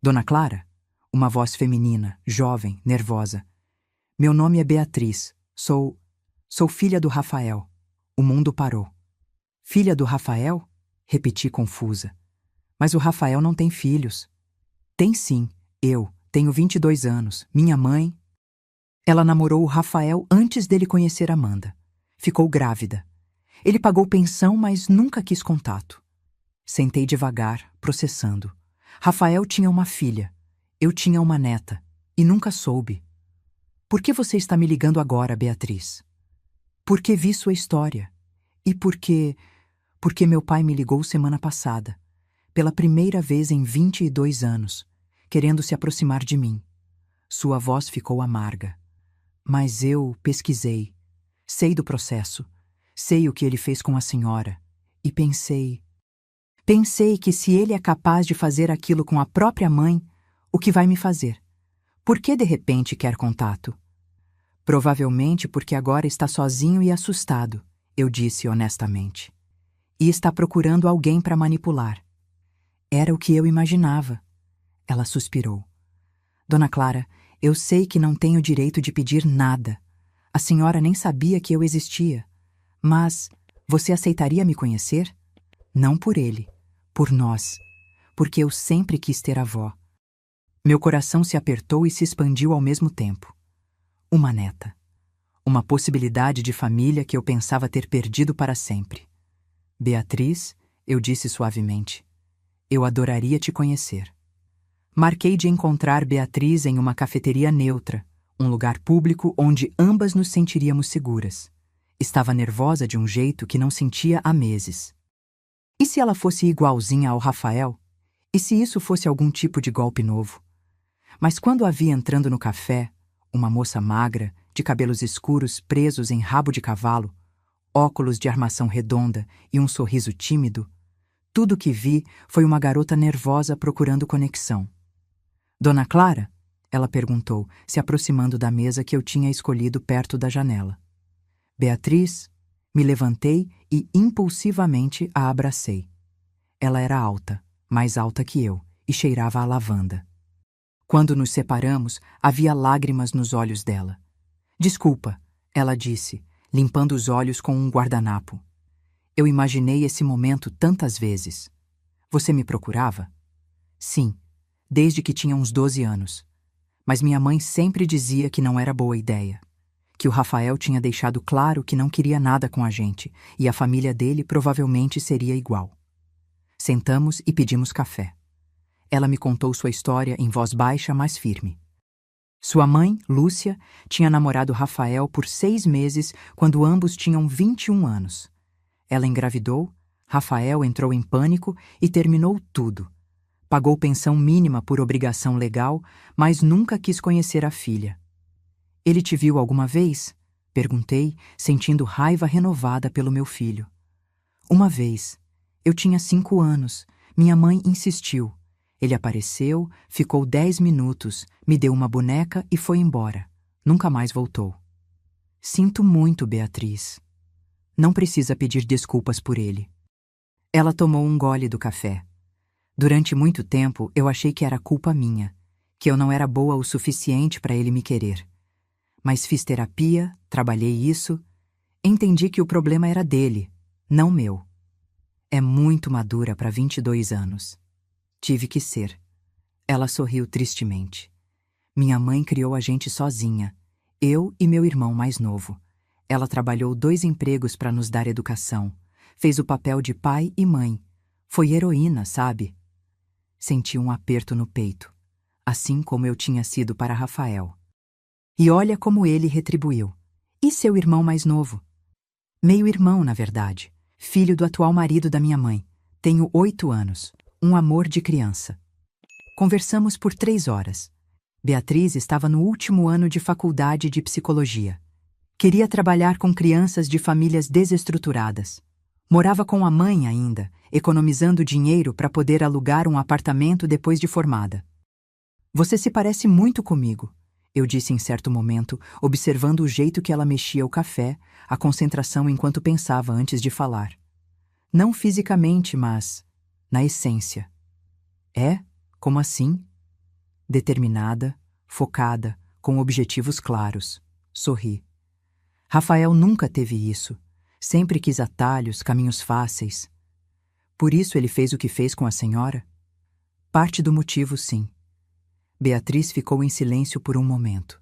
Speaker 1: Dona Clara? Uma voz feminina, jovem, nervosa. Meu nome é Beatriz. Sou filha do Rafael. O mundo parou. Filha do Rafael? Repeti confusa. Mas o Rafael não tem filhos. Tem sim. Eu tenho 22 anos. Minha mãe... Ela namorou o Rafael antes dele conhecer Amanda. Ficou grávida. Ele pagou pensão, mas nunca quis contato. Sentei devagar, processando. Rafael tinha uma filha. Eu tinha uma neta. E nunca soube. Por que você está me ligando agora, Beatriz? Porque vi sua história. E porque meu pai me ligou semana passada. Pela primeira vez em 22 anos. Querendo se aproximar de mim. Sua voz ficou amarga. Mas eu pesquisei. Sei do processo. Sei o que ele fez com a senhora. E pensei que se ele é capaz de fazer aquilo com a própria mãe, o que vai me fazer? Por que de repente quer contato? Provavelmente porque agora está sozinho e assustado, eu disse honestamente. E está procurando alguém para manipular. Era o que eu imaginava. Ela suspirou. Dona Clara, eu sei que não tenho direito de pedir nada. A senhora nem sabia que eu existia. Mas você aceitaria me conhecer? Não por ele, por nós. Porque eu sempre quis ter avó. Meu coração se apertou e se expandiu ao mesmo tempo. Uma neta. Uma possibilidade de família que eu pensava ter perdido para sempre. Beatriz, eu disse suavemente, eu adoraria te conhecer. Marquei de encontrar Beatriz em uma cafeteria neutra, um lugar público onde ambas nos sentiríamos seguras. Estava nervosa de um jeito que não sentia há meses. E se ela fosse igualzinha ao Rafael? E se isso fosse algum tipo de golpe novo? Mas quando a vi entrando no café, uma moça magra, de cabelos escuros presos em rabo de cavalo, óculos de armação redonda e um sorriso tímido, tudo que vi foi uma garota nervosa procurando conexão. Dona Clara? Ela perguntou, se aproximando da mesa que eu tinha escolhido perto da janela. Beatriz? Me levantei e impulsivamente a abracei. Ela era alta, mais alta que eu, e cheirava a lavanda. Quando nos separamos, havia lágrimas nos olhos dela. Desculpa, ela disse, limpando os olhos com um guardanapo. Eu imaginei esse momento tantas vezes. Você me procurava? Sim, desde que tinha uns 12 anos. Mas minha mãe sempre dizia que não era boa ideia. Que o Rafael tinha deixado claro que não queria nada com a gente, e a família dele provavelmente seria igual. Sentamos e pedimos café. Ela me contou sua história em voz baixa, mas firme. Sua mãe, Lúcia, tinha namorado Rafael por 6 meses quando ambos tinham 21 anos. Ela engravidou, Rafael entrou em pânico e terminou tudo. Pagou pensão mínima por obrigação legal, mas nunca quis conhecer a filha. Ele te viu alguma vez? Perguntei, sentindo raiva renovada pelo meu filho. Uma vez. Eu tinha 5 anos. Minha mãe insistiu. Ele apareceu, ficou 10 minutos, me deu uma boneca e foi embora. Nunca mais voltou. Sinto muito, Beatriz. Não precisa pedir desculpas por ele. Ela tomou um gole do café. Durante muito tempo, eu achei que era culpa minha, que eu não era boa o suficiente para ele me querer. Mas fiz terapia, trabalhei isso, entendi que o problema era dele, não meu. É muito madura para 22 anos. Tive que ser. Ela sorriu tristemente. Minha mãe criou a gente sozinha, eu e meu irmão mais novo. Ela trabalhou 2 empregos para nos dar educação. Fez o papel de pai e mãe. Foi heroína, sabe? Senti um aperto no peito, assim como eu tinha sido para Rafael. E olha como ele retribuiu. E seu irmão mais novo? Meio-irmão, na verdade. Filho do atual marido da minha mãe. Tenho 8 anos. Um amor de criança. Conversamos por 3 horas. Beatriz estava no último ano de faculdade de psicologia. Queria trabalhar com crianças de famílias desestruturadas. Morava com a mãe ainda, economizando dinheiro para poder alugar um apartamento depois de formada. Você se parece muito comigo, eu disse em certo momento, observando o jeito que ela mexia o café, a concentração enquanto pensava antes de falar. Não fisicamente, mas na essência. É? Como assim? Determinada, focada, com objetivos claros. Sorri. Rafael nunca teve isso. Sempre quis atalhos, caminhos fáceis. Por isso ele fez o que fez com a senhora? Parte do motivo, sim. Beatriz ficou em silêncio por um momento.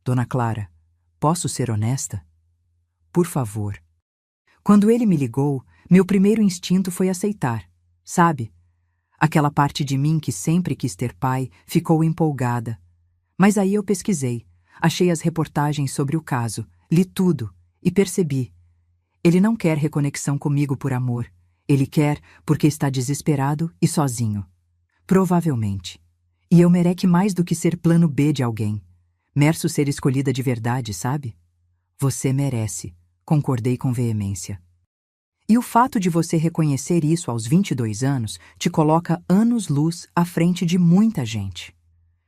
Speaker 1: Dona Clara, posso ser honesta? Por favor. Quando ele me ligou, meu primeiro instinto foi aceitar. Sabe? Aquela parte de mim que sempre quis ter pai ficou empolgada. Mas aí eu pesquisei, achei as reportagens sobre o caso, li tudo e percebi. Ele não quer reconexão comigo por amor. Ele quer porque está desesperado e sozinho. Provavelmente. E eu mereço mais do que ser plano B de alguém. Mereço ser escolhida de verdade, sabe? Você merece, concordei com veemência. E o fato de você reconhecer isso aos 22 anos te coloca anos-luz à frente de muita gente.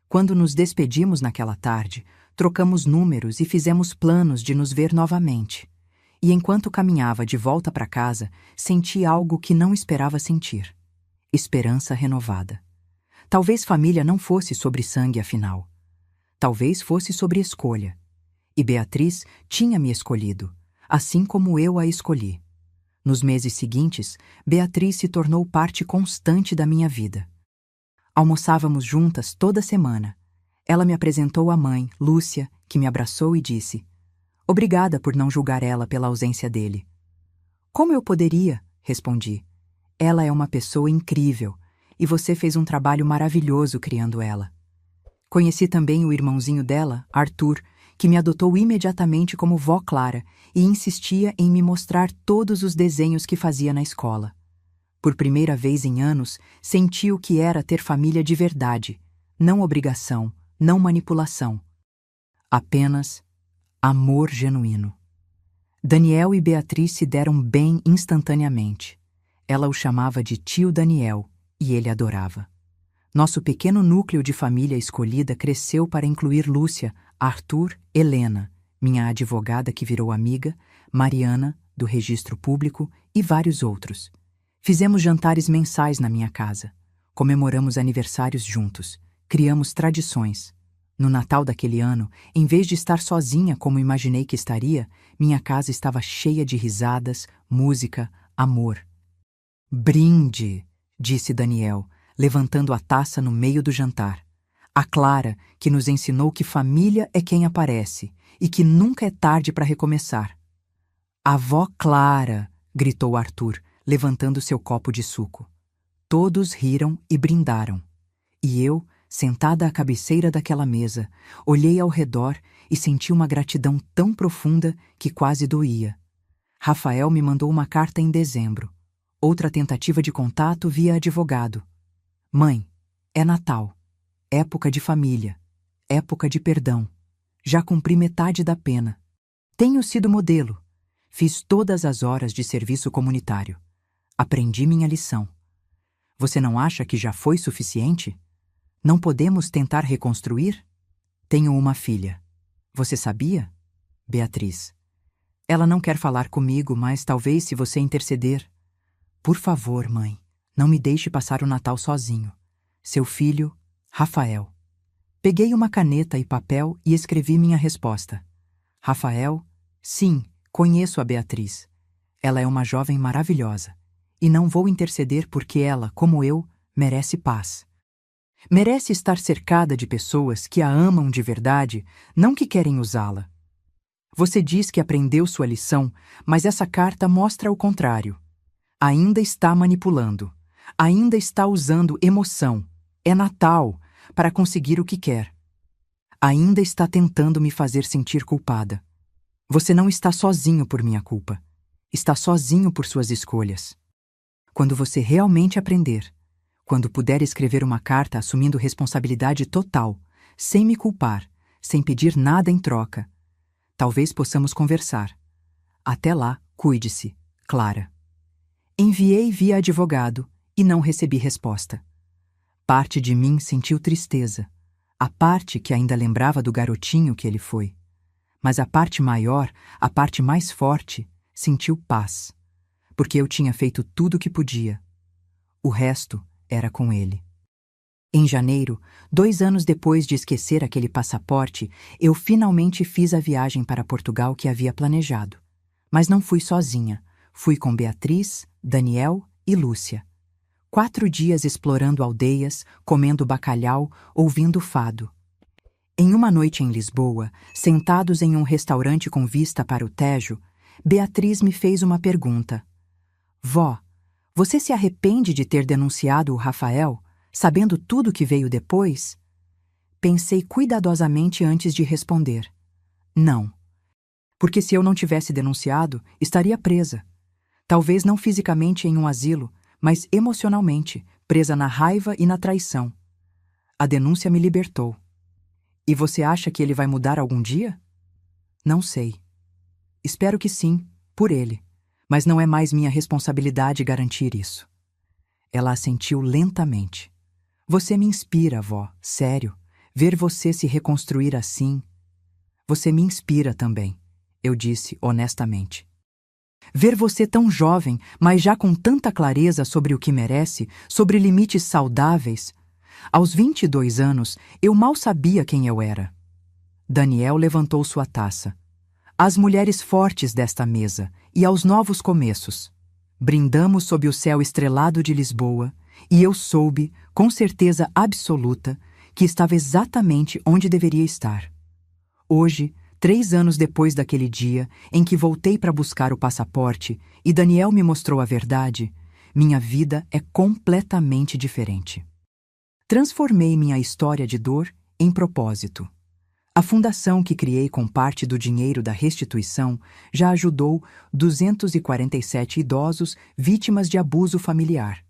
Speaker 1: Quando nos despedimos naquela tarde, trocamos números e fizemos planos de nos ver novamente. E enquanto caminhava de volta para casa, senti algo que não esperava sentir. Esperança renovada. Talvez família não fosse sobre sangue, afinal. Talvez fosse sobre escolha. E Beatriz tinha me escolhido, assim como eu a escolhi. Nos meses seguintes, Beatriz se tornou parte constante da minha vida. Almoçávamos juntas toda semana. Ela me apresentou a mãe, Lúcia, que me abraçou e disse: "Obrigada por não julgar ela pela ausência dele." "Como eu poderia?" respondi. "Ela é uma pessoa incrível, e você fez um trabalho maravilhoso criando ela." Conheci também o irmãozinho dela, Arthur, que me adotou imediatamente como vó Clara e insistia em me mostrar todos os desenhos que fazia na escola. Por primeira vez em anos, senti o que era ter família de verdade, não obrigação, não manipulação. Apenas amor genuíno. Daniel e Beatriz se deram bem instantaneamente. Ela o chamava de tio Daniel e ele adorava. Nosso pequeno núcleo de família escolhida cresceu para incluir Lúcia, Arthur, Helena, minha advogada que virou amiga, Mariana, do registro público e vários outros. Fizemos jantares mensais na minha casa. Comemoramos aniversários juntos. Criamos tradições. No Natal daquele ano, em vez de estar sozinha como imaginei que estaria, minha casa estava cheia de risadas, música, amor. "Brinde", disse Daniel, levantando a taça no meio do jantar. A Clara, que nos ensinou que família é quem aparece e que nunca é tarde para recomeçar. "Avó Clara", gritou Arthur, levantando seu copo de suco. Todos riram e brindaram. E eu, sentada à cabeceira daquela mesa, olhei ao redor e senti uma gratidão tão profunda que quase doía. Rafael me mandou uma carta em dezembro. Outra tentativa de contato via advogado. "Mãe, é Natal. Época de família. Época de perdão. Já cumpri metade da pena. Tenho sido modelo. Fiz todas as horas de serviço comunitário. Aprendi minha lição. Você não acha que já foi suficiente? Não podemos tentar reconstruir? Tenho uma filha. Você sabia? Beatriz. Ela não quer falar comigo, mas talvez se você interceder. Por favor, mãe, não me deixe passar o Natal sozinho. Seu filho, Rafael." Peguei uma caneta e papel e escrevi minha resposta. "Rafael, sim, conheço a Beatriz. Ela é uma jovem maravilhosa. E não vou interceder porque ela, como eu, merece paz. Merece estar cercada de pessoas que a amam de verdade, não que querem usá-la. Você diz que aprendeu sua lição, mas essa carta mostra o contrário. Ainda está manipulando. Ainda está usando emoção. É Natal, para conseguir o que quer. Ainda está tentando me fazer sentir culpada. Você não está sozinho por minha culpa. Está sozinho por suas escolhas. Quando você realmente aprender, quando puder escrever uma carta assumindo responsabilidade total, sem me culpar, sem pedir nada em troca, talvez possamos conversar. Até lá, cuide-se, Clara." Enviei via advogado e não recebi resposta. Parte de mim sentiu tristeza, a parte que ainda lembrava do garotinho que ele foi. Mas a parte maior, a parte mais forte, sentiu paz, porque eu tinha feito tudo o que podia. O resto era com ele. Em janeiro, 2 anos depois de esquecer aquele passaporte, eu finalmente fiz a viagem para Portugal que havia planejado. Mas não fui sozinha. Fui com Beatriz, Daniel e Lúcia. 4 dias explorando aldeias, comendo bacalhau, ouvindo fado. Em uma noite em Lisboa, sentados em um restaurante com vista para o Tejo, Beatriz me fez uma pergunta. Vó, você se arrepende de ter denunciado o Rafael, sabendo tudo que veio depois? Pensei cuidadosamente antes de responder. Não. Porque se eu não tivesse denunciado, estaria presa. Talvez não fisicamente em um asilo, mas emocionalmente, presa na raiva e na traição. A denúncia me libertou. E você acha que ele vai mudar algum dia? Não sei. Espero que sim, por ele. Mas não é mais minha responsabilidade garantir isso. Ela assentiu lentamente. Você me inspira, vó, sério. Ver você se reconstruir assim. Você me inspira também, eu disse honestamente. Ver você tão jovem, mas já com tanta clareza sobre o que merece, sobre limites saudáveis. Aos 22 anos, eu mal sabia quem eu era. Daniel levantou sua taça. Às mulheres fortes desta mesa e aos novos começos. Brindamos sob o céu estrelado de Lisboa e eu soube, com certeza absoluta, que estava exatamente onde deveria estar. Hoje, 3 anos depois daquele dia em que voltei para buscar o passaporte e Daniel me mostrou a verdade, minha vida é completamente diferente. Transformei minha história de dor em propósito. A fundação que criei com parte do dinheiro da restituição já ajudou 247 idosos vítimas de abuso familiar.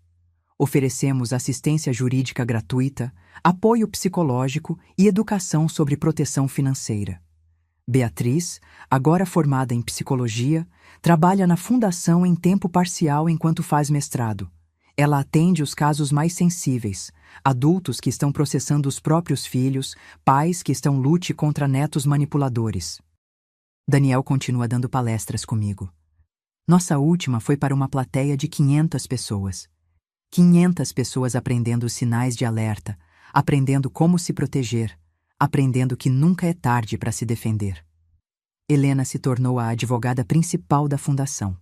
Speaker 1: Oferecemos assistência jurídica gratuita, apoio psicológico e educação sobre proteção financeira. Beatriz, agora formada em psicologia, trabalha na fundação em tempo parcial enquanto faz mestrado. Ela atende os casos mais sensíveis, adultos que estão processando os próprios filhos, pais que estão lute contra netos manipuladores. Daniel continua dando palestras comigo. Nossa última foi para uma plateia de 500 pessoas. 500 pessoas aprendendo os sinais de alerta, aprendendo como se proteger, aprendendo que nunca é tarde para se defender. Helena se tornou a advogada principal da fundação.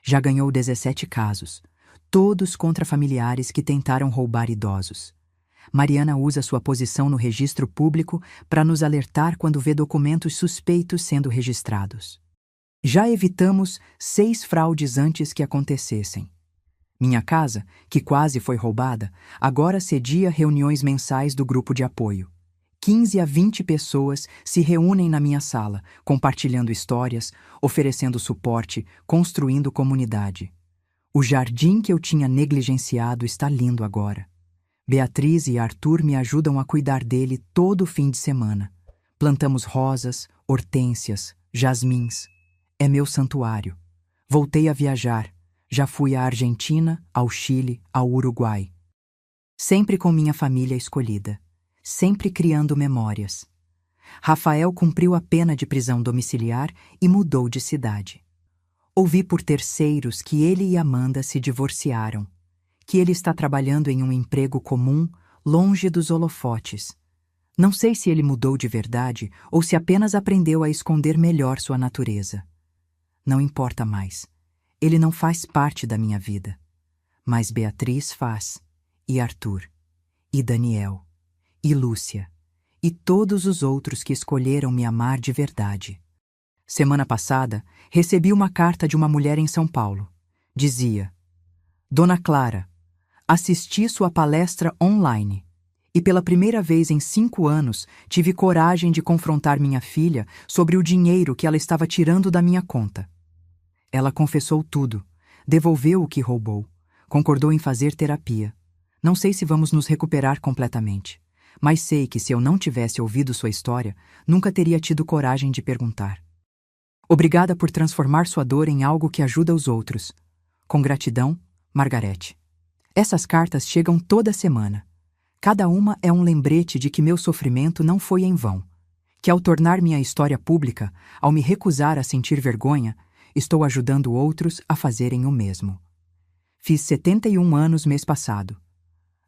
Speaker 1: Já ganhou 17 casos, todos contra familiares que tentaram roubar idosos. Mariana usa sua posição no registro público para nos alertar quando vê documentos suspeitos sendo registrados. Já evitamos 6 fraudes antes que acontecessem. Minha casa, que quase foi roubada, agora cedia reuniões mensais do grupo de apoio. 15 a 20 pessoas se reúnem na minha sala, compartilhando histórias, oferecendo suporte, construindo comunidade. O jardim que eu tinha negligenciado está lindo agora. Beatriz e Arthur me ajudam a cuidar dele todo fim de semana. Plantamos rosas, hortênsias, jasmins. É meu santuário. Voltei a viajar. Já fui à Argentina, ao Chile, ao Uruguai. Sempre com minha família escolhida. Sempre criando memórias. Rafael cumpriu a pena de prisão domiciliar e mudou de cidade. Ouvi por terceiros que ele e Amanda se divorciaram, que ele está trabalhando em um emprego comum, longe dos holofotes. Não sei se ele mudou de verdade ou se apenas aprendeu a esconder melhor sua natureza. Não importa mais. Ele não faz parte da minha vida. Mas Beatriz faz, e Arthur, e Daniel, e Lúcia, e todos os outros que escolheram me amar de verdade. Semana passada, recebi uma carta de uma mulher em São Paulo. Dizia: Dona Clara, assisti sua palestra online e pela primeira vez em 5 anos tive coragem de confrontar minha filha sobre o dinheiro que ela estava tirando da minha conta. Ela confessou tudo, devolveu o que roubou, concordou em fazer terapia. Não sei se vamos nos recuperar completamente, mas sei que se eu não tivesse ouvido sua história, nunca teria tido coragem de perguntar. Obrigada por transformar sua dor em algo que ajuda os outros. Com gratidão, Margarete. Essas cartas chegam toda semana. Cada uma é um lembrete de que meu sofrimento não foi em vão, que ao tornar minha história pública, ao me recusar a sentir vergonha, estou ajudando outros a fazerem o mesmo. Fiz 71 anos mês passado.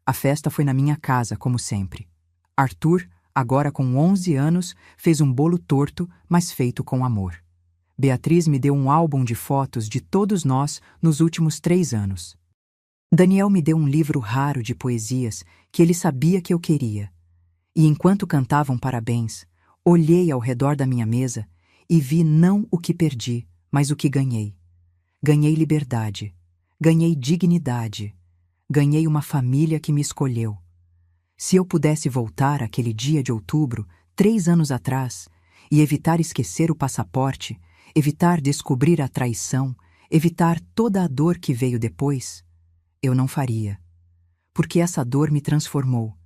Speaker 1: A festa foi na minha casa, como sempre. Arthur, agora com 11 anos, fez um bolo torto, mas feito com amor. Beatriz me deu um álbum de fotos de todos nós nos últimos 3 anos. Daniel me deu um livro raro de poesias que ele sabia que eu queria. E enquanto cantavam parabéns, olhei ao redor da minha mesa e vi não o que perdi, mas o que ganhei. Ganhei liberdade, ganhei dignidade, ganhei uma família que me escolheu. Se eu pudesse voltar àquele dia de outubro, 3 anos atrás, e evitar esquecer o passaporte, evitar descobrir a traição, evitar toda a dor que veio depois, eu não faria. Porque essa dor me transformou,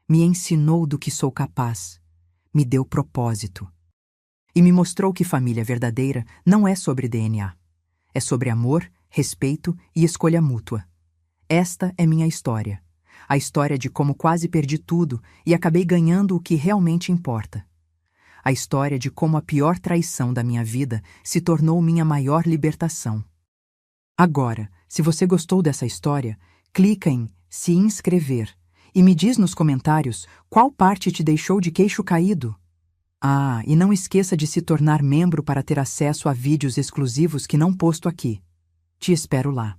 Speaker 1: me ensinou do que sou capaz, me deu propósito. E me mostrou que família verdadeira não é sobre DNA. É sobre amor, respeito e escolha mútua. Esta é minha história. A história de como quase perdi tudo e acabei ganhando o que realmente importa. A história de como a pior traição da minha vida se tornou minha maior libertação. Agora, se você gostou dessa história, clica em se inscrever e me diz nos comentários qual parte te deixou de queixo caído. Ah, e não esqueça de se tornar membro para ter acesso a vídeos exclusivos que não posto aqui. Te espero lá.